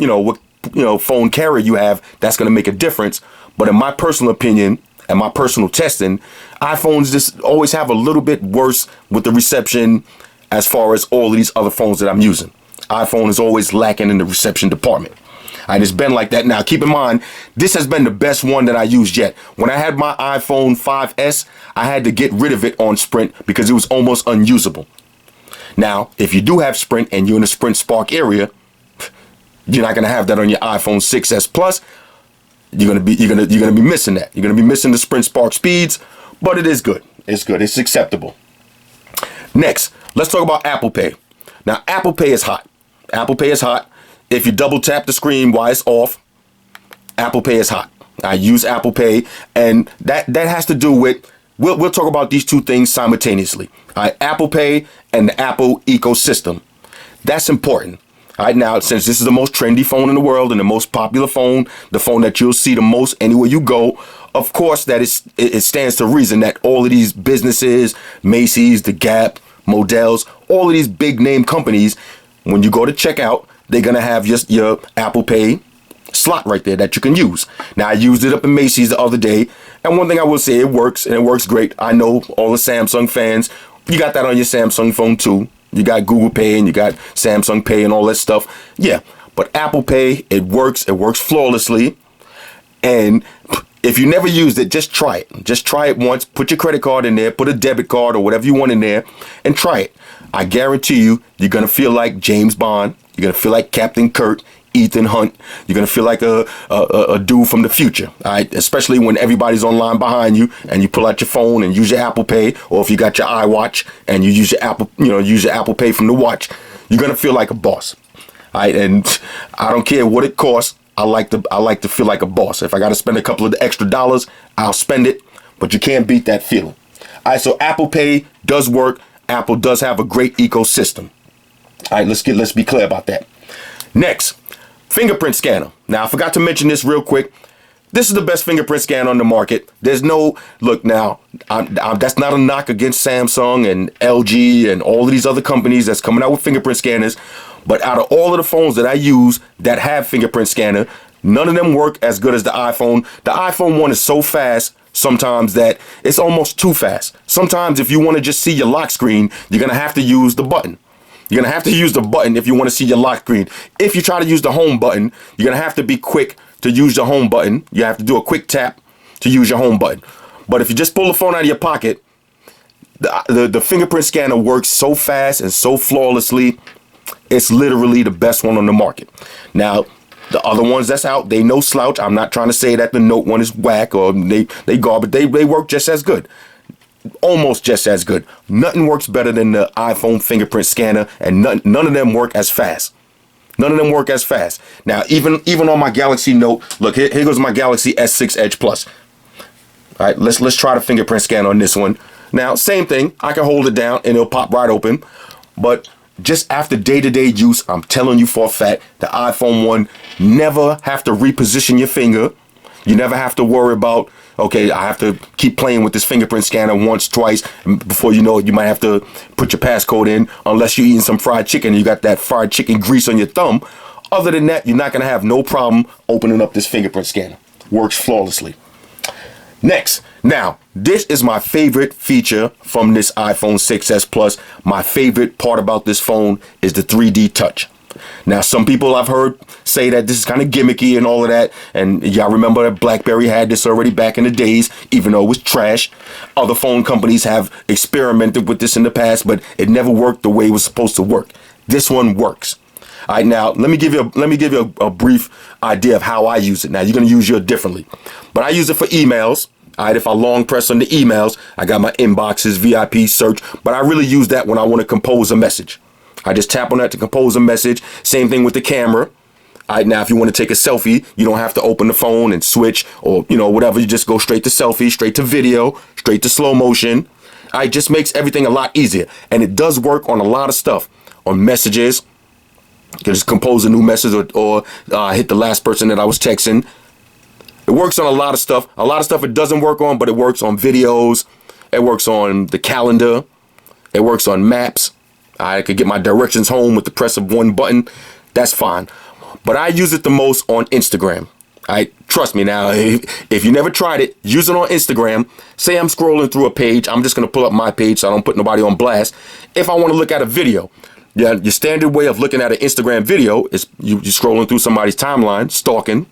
phone carrier you have, that's going to make a difference. But in my personal opinion and my personal testing, iPhones just always have a little bit worse with the reception as far as all of these other phones that I'm using. iPhone is always lacking in the reception department. And it's been like that. Now, keep in mind, this has been the best one that I used yet. When I had my iPhone 5S, I had to get rid of it on Sprint because it was almost unusable. Now, if you do have Sprint and you're in the Sprint Spark area, you're not gonna have that on your iPhone 6S Plus. You're gonna be missing that. You're gonna be missing the Sprint Spark speeds, but it is good. It's good. It's acceptable. Next, let's talk about Apple Pay. Now, Apple Pay is hot. Apple Pay is hot. If you double tap the screen while it's off, Apple Pay is hot. I use Apple Pay, and that has to do with, we'll talk about these two things simultaneously. All right, Apple Pay and the Apple ecosystem. That's important. All right, now, since this is the most trendy phone in the world and the most popular phone, the phone that you'll see the most anywhere you go, of course that it stands to reason that all of these businesses, Macy's, The Gap, Models, all of these big name companies, when you go to checkout, they're going to have just your Apple Pay slot right there that you can use. Now, I used it up in Macy's the other day, and one thing I will say, it works, and it works great. I know all the Samsung fans, you got that on your Samsung phone too. You got Google Pay and you got Samsung Pay and all that stuff. Yeah, but Apple Pay, it works flawlessly. And if you never used it, just try it. Just try it once. Put your credit card in there, put a debit card or whatever you want in there, and try it. I guarantee you're going to feel like James Bond. You're going to feel like Captain Kirk, Ethan Hunt. You're going to feel like a dude from the future. All right? Especially when everybody's online behind you and you pull out your phone and use your Apple Pay, or if you got your iWatch and you use your Apple Pay from the watch, you're going to feel like a boss. All right? And I don't care what it costs. I like to feel like a boss. If I got to spend a couple of the extra dollars, I'll spend it, but you can't beat that feeling. All right, so Apple Pay does work. Apple does have a great ecosystem. All right, let's be clear about that. Next, fingerprint scanner. Now, I forgot to mention this real quick. This is the best fingerprint scanner on the market. There's no, look now, that's not a knock against Samsung and LG and all of these other companies that's coming out with fingerprint scanners. But out of all of the phones that I use that have fingerprint scanner, none of them work as good as the iPhone. The iPhone one is so fast sometimes that it's almost too fast. Sometimes if you want to just see your lock screen, you're going to have to use the button. You're going to have to use the button if you want to see your lock screen. If you try to use the home button, you're going to have to be quick to use the home button. You have to do a quick tap to use your home button. But if you just pull the phone out of your pocket, the fingerprint scanner works so fast and so flawlessly. It's literally the best one on the market. Now, the other ones that's out, they no slouch. I'm not trying to say that the Note one is whack or they garbage. They work just as good. Almost just as good. Nothing works better than the iPhone fingerprint scanner, and none of them work as fast. None of them work as fast. Now, even on my Galaxy Note, look, here goes my Galaxy S6 Edge Plus. All right, let's try the fingerprint scan on this one. Now, same thing. I can hold it down and it'll pop right open. But just after day-to-day use, I'm telling you for a fact, the iPhone one, never have to reposition your finger. You never have to worry about, okay, I have to keep playing with this fingerprint scanner once, twice, and before you know it, you might have to put your passcode in, unless you're eating some fried chicken and you got that fried chicken grease on your thumb. Other than that, you're not going to have no problem opening up this fingerprint scanner. Works flawlessly. Next, now, this is my favorite feature from this iPhone 6s Plus. My favorite part about this phone is the 3D touch. Now, some people I've heard say that this is kind of gimmicky and all of that. And y'all remember that BlackBerry had this already back in the days, even though it was trash. Other phone companies have experimented with this in the past, but it never worked the way it was supposed to work. This one works. All right, now let me give you a brief idea of how I use it. Now, you're going to use yours differently, but I use it for emails. All right, if I long press on the emails, I got my inboxes, VIP search, but I really use that when I want to compose a message. I just tap on that to compose a message. Same thing with the camera. All right, now if you want to take a selfie, you don't have to open the phone and switch or, whatever. You just go straight to selfie, straight to video, straight to slow motion. All right, just makes everything a lot easier. And it does work on a lot of stuff. On messages, you can just compose a new message or hit the last person that I was texting. It works on a lot of stuff. A lot of stuff it doesn't work on, but it works on videos. It works on the calendar. It works on maps. I could get my directions home with the press of one button. That's fine. But I use it the most on Instagram. Trust me now, if you never tried it, use it on Instagram. Say I'm scrolling through a page. I'm just going to pull up my page so I don't put nobody on blast. If I want to look at a video, your standard way of looking at an Instagram video is you scrolling through somebody's timeline, stalking,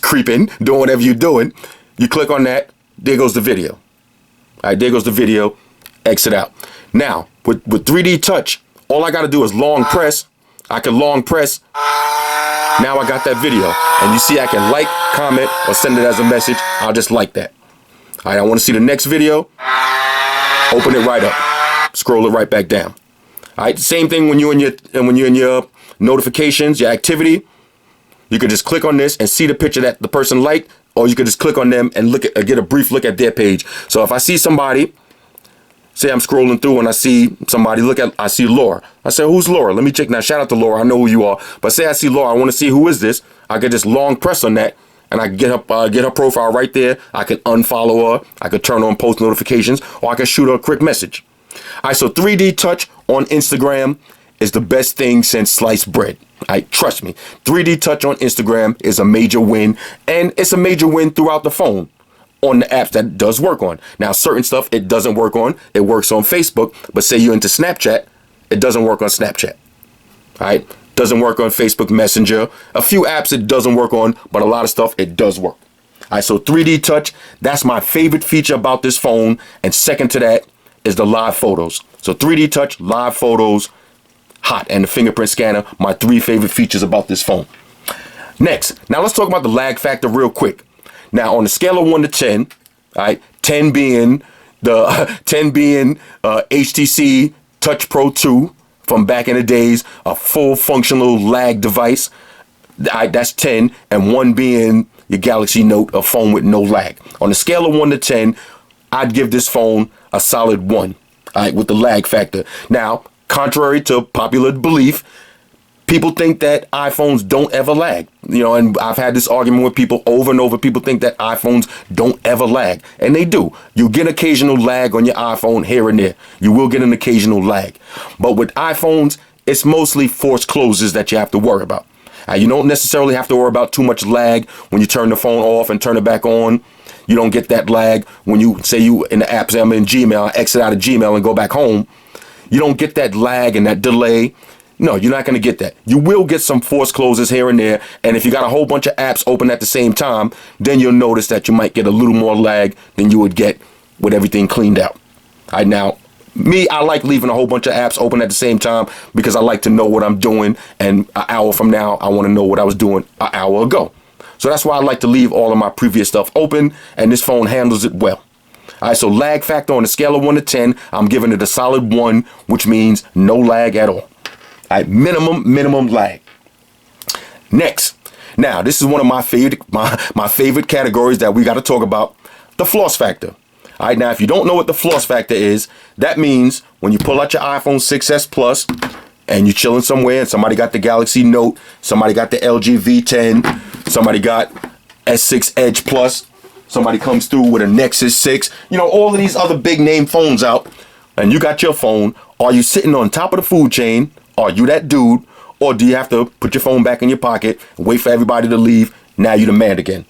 creeping, doing whatever you're doing. You click on that. There goes the video. All right, there goes the video. Exit out. Now, with 3D Touch, all I got to do is long press. I can long press. Now I got that video. And you see I can like, comment, or send it as a message. I'll just like that. All right, I want to see the next video. Open it right up. Scroll it right back down. All right, same thing when you're in your notifications, your activity. You can just click on this and see the picture that the person liked, or you can just click on them and get a brief look at their page. So if I see somebody, say I'm scrolling through and I see somebody, I see Laura. I say, who's Laura? Let me check. Now, shout out to Laura. I know who you are. But say I see Laura. I want to see who is this. I can just long press on that and I can get her profile right there. I can unfollow her. I could turn on post notifications, or I can shoot her a quick message. All right, so 3D Touch on Instagram is the best thing since sliced bread. All right, trust me. 3D Touch on Instagram is a major win, and it's a major win throughout the phone on the apps that it does work on. Now, certain stuff it doesn't work on. It works on Facebook, but say you're into Snapchat, it doesn't work on Snapchat. All right, doesn't work on Facebook Messenger. A few apps it doesn't work on, but a lot of stuff it does work. All right, so 3D Touch, that's my favorite feature about this phone, and second to that is the live photos. So 3D Touch, live photos, hot, and the fingerprint scanner, my 3 favorite features about this phone. Next, now let's talk about the lag factor real quick. Now on the scale of 1 to 10, all right, 10 being HTC Touch Pro 2 from back in the days, a full functional lag device. That's 10, and 1 being your Galaxy Note, a phone with no lag. On the scale of 1 to 10, I'd give this phone a solid 1, all right, with the lag factor. Now, contrary to popular belief, people think that iPhones don't ever lag. And I've had this argument with people over and over. People think that iPhones don't ever lag, and they do. You get occasional lag on your iPhone here and there. You will get an occasional lag. But with iPhones, it's mostly forced closes that you have to worry about. You don't necessarily have to worry about too much lag when you turn the phone off and turn it back on. You don't get that lag when you say you in the apps. I'm in Gmail, I exit out of Gmail and go back home. You don't get that lag and that delay. No, you're not going to get that. You will get some forced closes here and there. And if you got a whole bunch of apps open at the same time, then you'll notice that you might get a little more lag than you would get with everything cleaned out. All right, now, me, I like leaving a whole bunch of apps open at the same time because I like to know what I'm doing. And an hour from now, I want to know what I was doing an hour ago. So that's why I like to leave all of my previous stuff open, and this phone handles it well. All right, so lag factor on a scale of 1 to 10, I'm giving it a solid 1, which means no lag at all. All right, minimum lag. Next, now this is one of my favorite categories that we got to talk about, the floss factor. All right, now if you don't know what the floss factor is, that means when you pull out your iPhone 6s Plus and you're chilling somewhere and somebody got the Galaxy Note, somebody got the LG V10, somebody got S6 Edge Plus, somebody comes through with a Nexus 6, all of these other big name phones out, and you got your phone. Are you sitting on top of the food chain? Are you that dude? Or do you have to put your phone back in your pocket and wait for everybody to leave? Now you're the man again.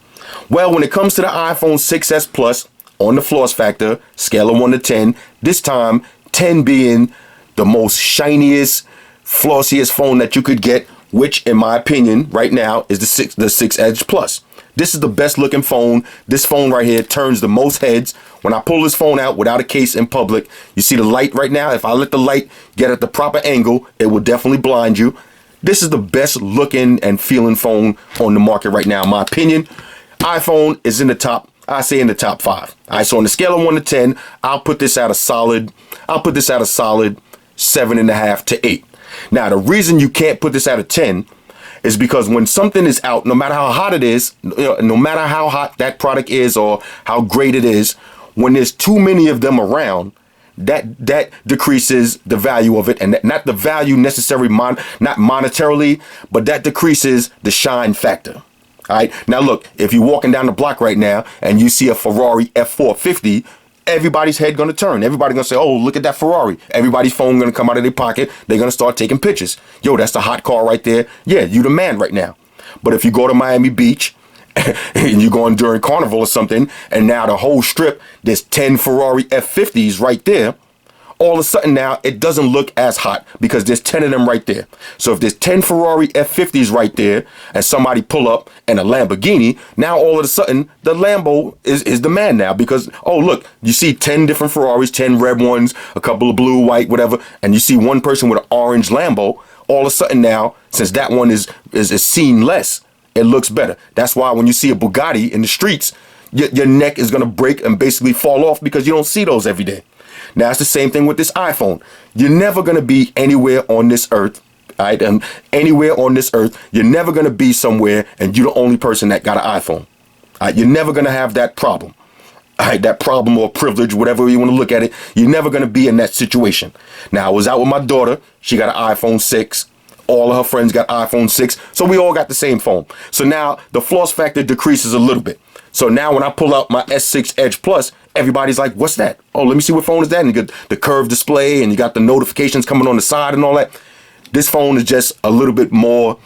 Well, when it comes to the iPhone 6s Plus, on the floss factor, scale of 1 to 10, this time 10 being the most shiniest, flossiest phone that you could get, which in my opinion right now is the 6 Edge Plus. This is the best looking phone. This phone right here turns the most heads. When I pull this phone out without a case in public, you see the light right now. If I let the light get at the proper angle, it will definitely blind you. This is the best looking and feeling phone on the market right now, in my opinion. iPhone is in the top, I say in the top 5. All right, so on the scale of 1 to 10, I'll put this at a solid 7.5 to 8. Now, the reason you can't put this at a 10 is because when something is out, no matter how hot it is, no matter how hot that product is or how great it is, when there's too many of them around, that decreases the value of it, and not the value necessarily, not monetarily, but that decreases the shine factor. All right. Now look, if you're walking down the block right now and you see a Ferrari F450, everybody's head gonna turn. Everybody's gonna say, "Oh, look at that Ferrari." Everybody's phone gonna come out of their pocket. They're gonna start taking pictures. Yo, that's the hot car right there. Yeah, you the man right now. But if you go to Miami Beach and you're going during Carnival or something, and now the whole strip, there's 10 Ferrari F50s right there, all of a sudden now it doesn't look as hot because there's 10 of them right there. So if there's 10 Ferrari F50s right there and somebody pull up in a Lamborghini, now all of a sudden the Lambo is the man now because, oh, look, you see 10 different Ferraris, 10 red ones, a couple of blue, white, whatever, and you see one person with an orange Lambo, all of a sudden now, since that one is seen less, it looks better. That's why when you see a Bugatti in the streets, your neck is going to break and basically fall off because you don't see those every day. Now, it's the same thing with this iPhone. You're never going to be anywhere on this earth, all right? And anywhere on this earth, you're never going to be somewhere and you're the only person that got an iPhone. All right? You're never going to have that problem. All right, that problem or privilege, whatever you want to look at it, you're never going to be in that situation. Now, I was out with my daughter. She got an iPhone 6. All of her friends got iPhone 6. So we all got the same phone. So now the floss factor decreases a little bit. So now when I pull out my S6 Edge Plus, everybody's like, what's that? Oh, let me see what phone is that? And you got the curved display and you got the notifications coming on the side and all that. This phone is just a little bit more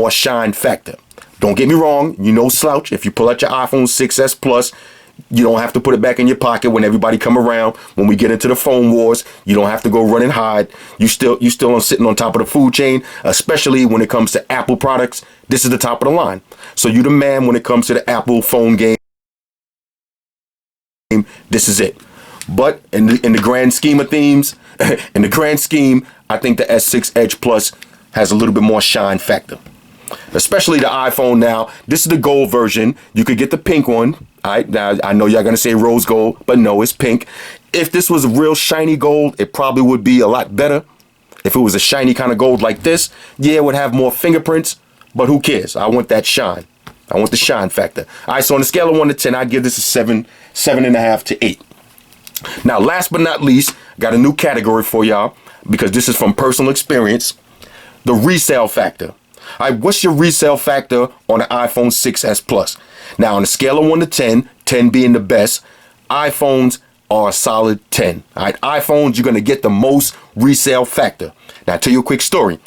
shine factor. Don't get me wrong, no slouch. If you pull out your iPhone 6s Plus, you don't have to put it back in your pocket when everybody come around. When we get into the phone wars, you don't have to go run and hide. You still sitting on top of the food chain, especially when it comes to Apple products. This is the top of the line. So you the man when it comes to the Apple phone game. This is it. But in the grand scheme of things, in the grand scheme, I think the S6 Edge Plus has a little bit more shine factor. Especially the iPhone now. This is the gold version. You could get the pink one. All right, now I know y'all gonna say rose gold, but no, it's pink. If this was real shiny gold, it probably would be a lot better. If it was a shiny kind of gold like this, yeah, it would have more fingerprints, but who cares? I want that shine. I want the shine factor. All right, so on a scale of 1 to 10, I give this a 7.5 to 8. Now, last but not least, got a new category for y'all because this is from personal experience. The resale factor. All right, what's your resale factor on the iPhone 6s Plus? Now, on a scale of 1 to 10, 10 being the best, iPhones are a solid 10. All right, iPhones, you're going to get the most resale factor. Now, I'll tell you a quick story.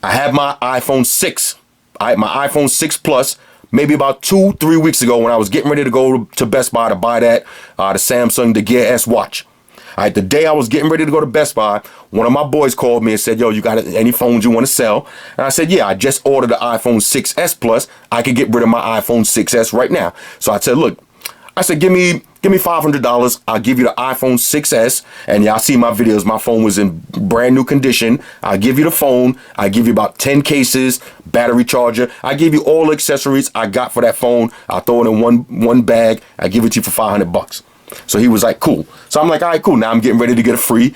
I had my iPhone 6, all right, my iPhone 6 Plus, maybe about 2-3 weeks ago when I was getting ready to go to Best Buy to buy the Samsung, the Gear S watch. All right, the day I was getting ready to go to Best Buy, one of my boys called me and said, yo, you got any phones you want to sell? And I said, yeah, I just ordered the iPhone 6s Plus. I could get rid of my iPhone 6s right now. So I said, look, I said, give me $500. I'll give you the iPhone 6s. And y'all see my videos. My phone was in brand new condition. I'll give you the phone. I'll give you about 10 cases, battery charger. I give you all the accessories I got for that phone. I'll throw it in one bag. I'll give it to you for $500. So he was like, cool. So I'm like, all right, cool. Now I'm getting ready to get a free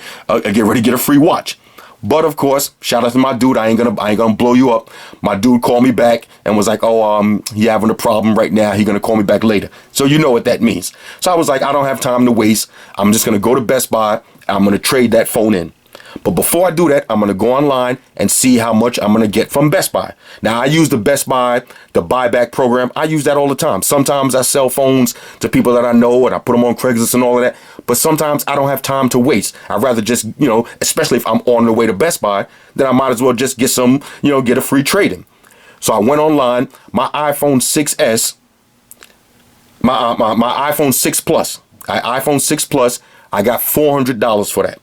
watch. But of course, shout out to my dude. I ain't gonna blow you up. My dude called me back and was like, oh, he having a problem right now. He gonna call me back later. So you know what that means. So I was like, I don't have time to waste. I'm just gonna go to Best Buy. I'm gonna trade that phone in. But before I do that, I'm going to go online and see how much I'm going to get from Best Buy. Now, I use the Best Buy, the buyback program. I use that all the time. Sometimes I sell phones to people that I know and I put them on Craigslist and all of that. But sometimes I don't have time to waste. I'd rather just, especially if I'm on the way to Best Buy, then I might as well just get get a free trade-in. So I went online, my iPhone 6s, my iPhone 6 Plus, iPhone 6 Plus, I got $400 for that.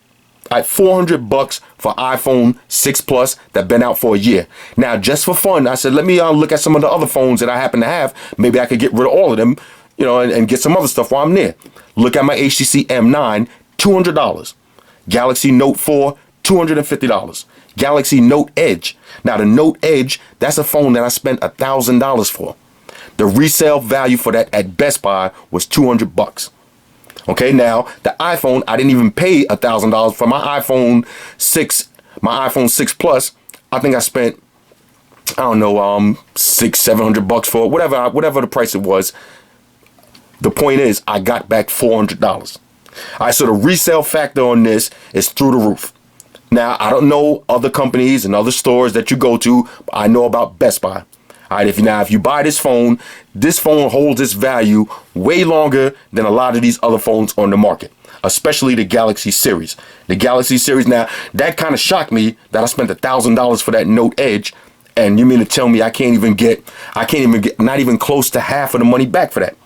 $400 for iPhone 6 Plus that been out for a year. Now, just for fun, I said, let me look at some of the other phones that I happen to have. Maybe I could get rid of all of them, and get some other stuff while I'm there. Look at my HTC M9, $200. Galaxy Note 4, $250. Galaxy Note Edge. Now, the Note Edge, that's a phone that I spent $1,000 for. The resale value for that at Best Buy was $200. Okay, now the iPhone, I didn't even pay $1,000 for my iPhone 6, my iPhone 6 Plus. I think I spent I don't know, $600-700 for it, whatever the price it was. The point is, I got back $400. All right, so the resale factor on this is through the roof. Now, I don't know other companies and other stores that you go to. But I know about Best Buy. All right, if you buy this phone holds its value way longer than a lot of these other phones on the market, especially the Galaxy series. The Galaxy series, now, that kind of shocked me that I spent $1,000 for that Note Edge, and you mean to tell me I can't even get not even close to half of the money back for that.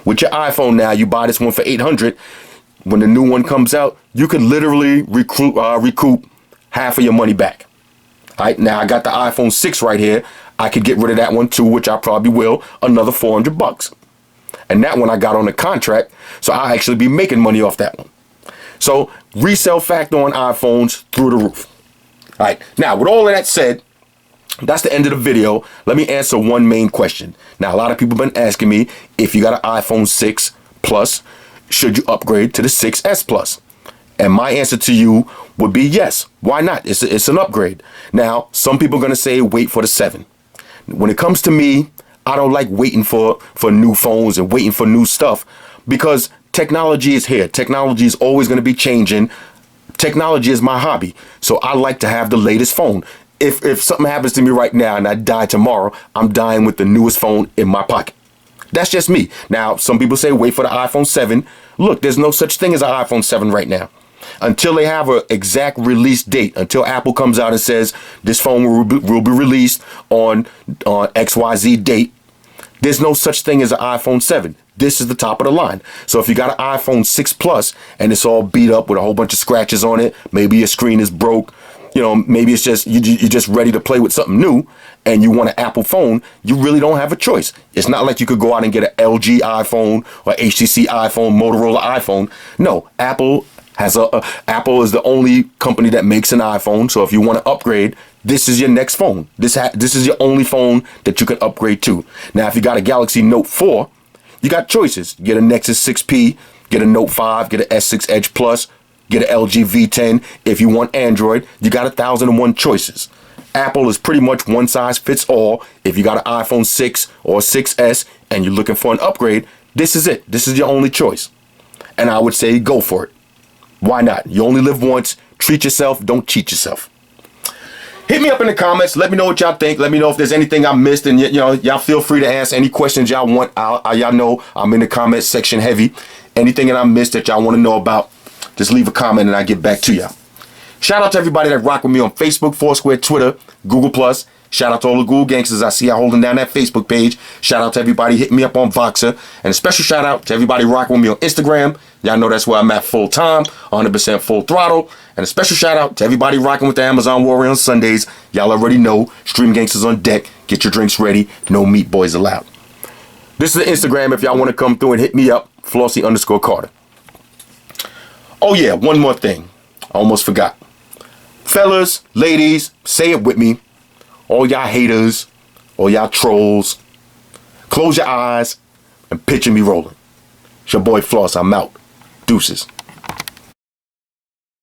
With your iPhone now, you buy this one for $800. When the new one comes out, you could literally recoup half of your money back. All right, now I got the iPhone 6 right here. I could get rid of that one too, which I probably will, another $400. And that one I got on a contract, so I'll actually be making money off that one. So resale factor on iPhones through the roof. All right, now with all of that said, that's the end of the video. Let me answer one main question. Now, a lot of people have been asking me, if you got an iPhone 6 Plus, should you upgrade to the 6S Plus? And my answer to you would be yes. Why not? It's an upgrade. Now, some people are going to say wait for the 7. When it comes to me, I don't like waiting for new phones and waiting for new stuff, because technology is here. Technology is always going to be changing. Technology is my hobby. So I like to have the latest phone. If something happens to me right now and I die tomorrow, I'm dying with the newest phone in my pocket. That's just me. Now, some people say wait for the iPhone 7. Look, there's no such thing as an iPhone 7 right now. Until they have an exact release date, until Apple comes out and says this phone will be released on XYZ date, there's no such thing as an iPhone 7. This is the top of the line. So if you got an iPhone 6 Plus and it's all beat up with a whole bunch of scratches on it, maybe your screen is broke, maybe it's just you're just ready to play with something new and you want an Apple phone, you really don't have a choice. It's not like you could go out and get an LG iPhone or HTC iPhone, Motorola iPhone. No, Apple is the only company that makes an iPhone. So if you want to upgrade, this is your next phone. This is your only phone that you can upgrade to. Now, if you got a Galaxy Note 4, you got choices. Get a Nexus 6P, get a Note 5, get an S6 Edge Plus, get an LG V10. If you want Android, you got 1,001 choices. Apple is pretty much one size fits all. If you got an iPhone 6 or 6S and you're looking for an upgrade, this is it. This is your only choice. And I would say go for it. Why not? You only live once. Treat yourself. Don't cheat yourself. Hit me up in the comments. Let me know what y'all think. Let me know if there's anything I missed. And y'all feel free to ask any questions y'all want. Y'all know I'm in the comments section heavy. Anything that I missed that y'all want to know about, just leave a comment and I'll get back to y'all. Shout out to everybody that rock with me on Facebook, Foursquare, Twitter, Google+. Shout out to all the Google gangsters I see y'all holding down that Facebook page. Shout out to everybody hitting me up on Voxer. And a special shout out to everybody rocking with me on Instagram. Y'all know that's where I'm at full time, 100% full throttle. And a special shout out to everybody rocking with the Amazon Warrior on Sundays. Y'all already know, Stream Gangsters on deck. Get your drinks ready. No meat boys allowed. This is the Instagram if y'all want to come through and hit me up, Flossy_Carter. Oh yeah, one more thing. I almost forgot. Fellas, ladies, say it with me. All y'all haters, all y'all trolls, close your eyes and picture me rolling. It's your boy Floss. I'm out. Deuces.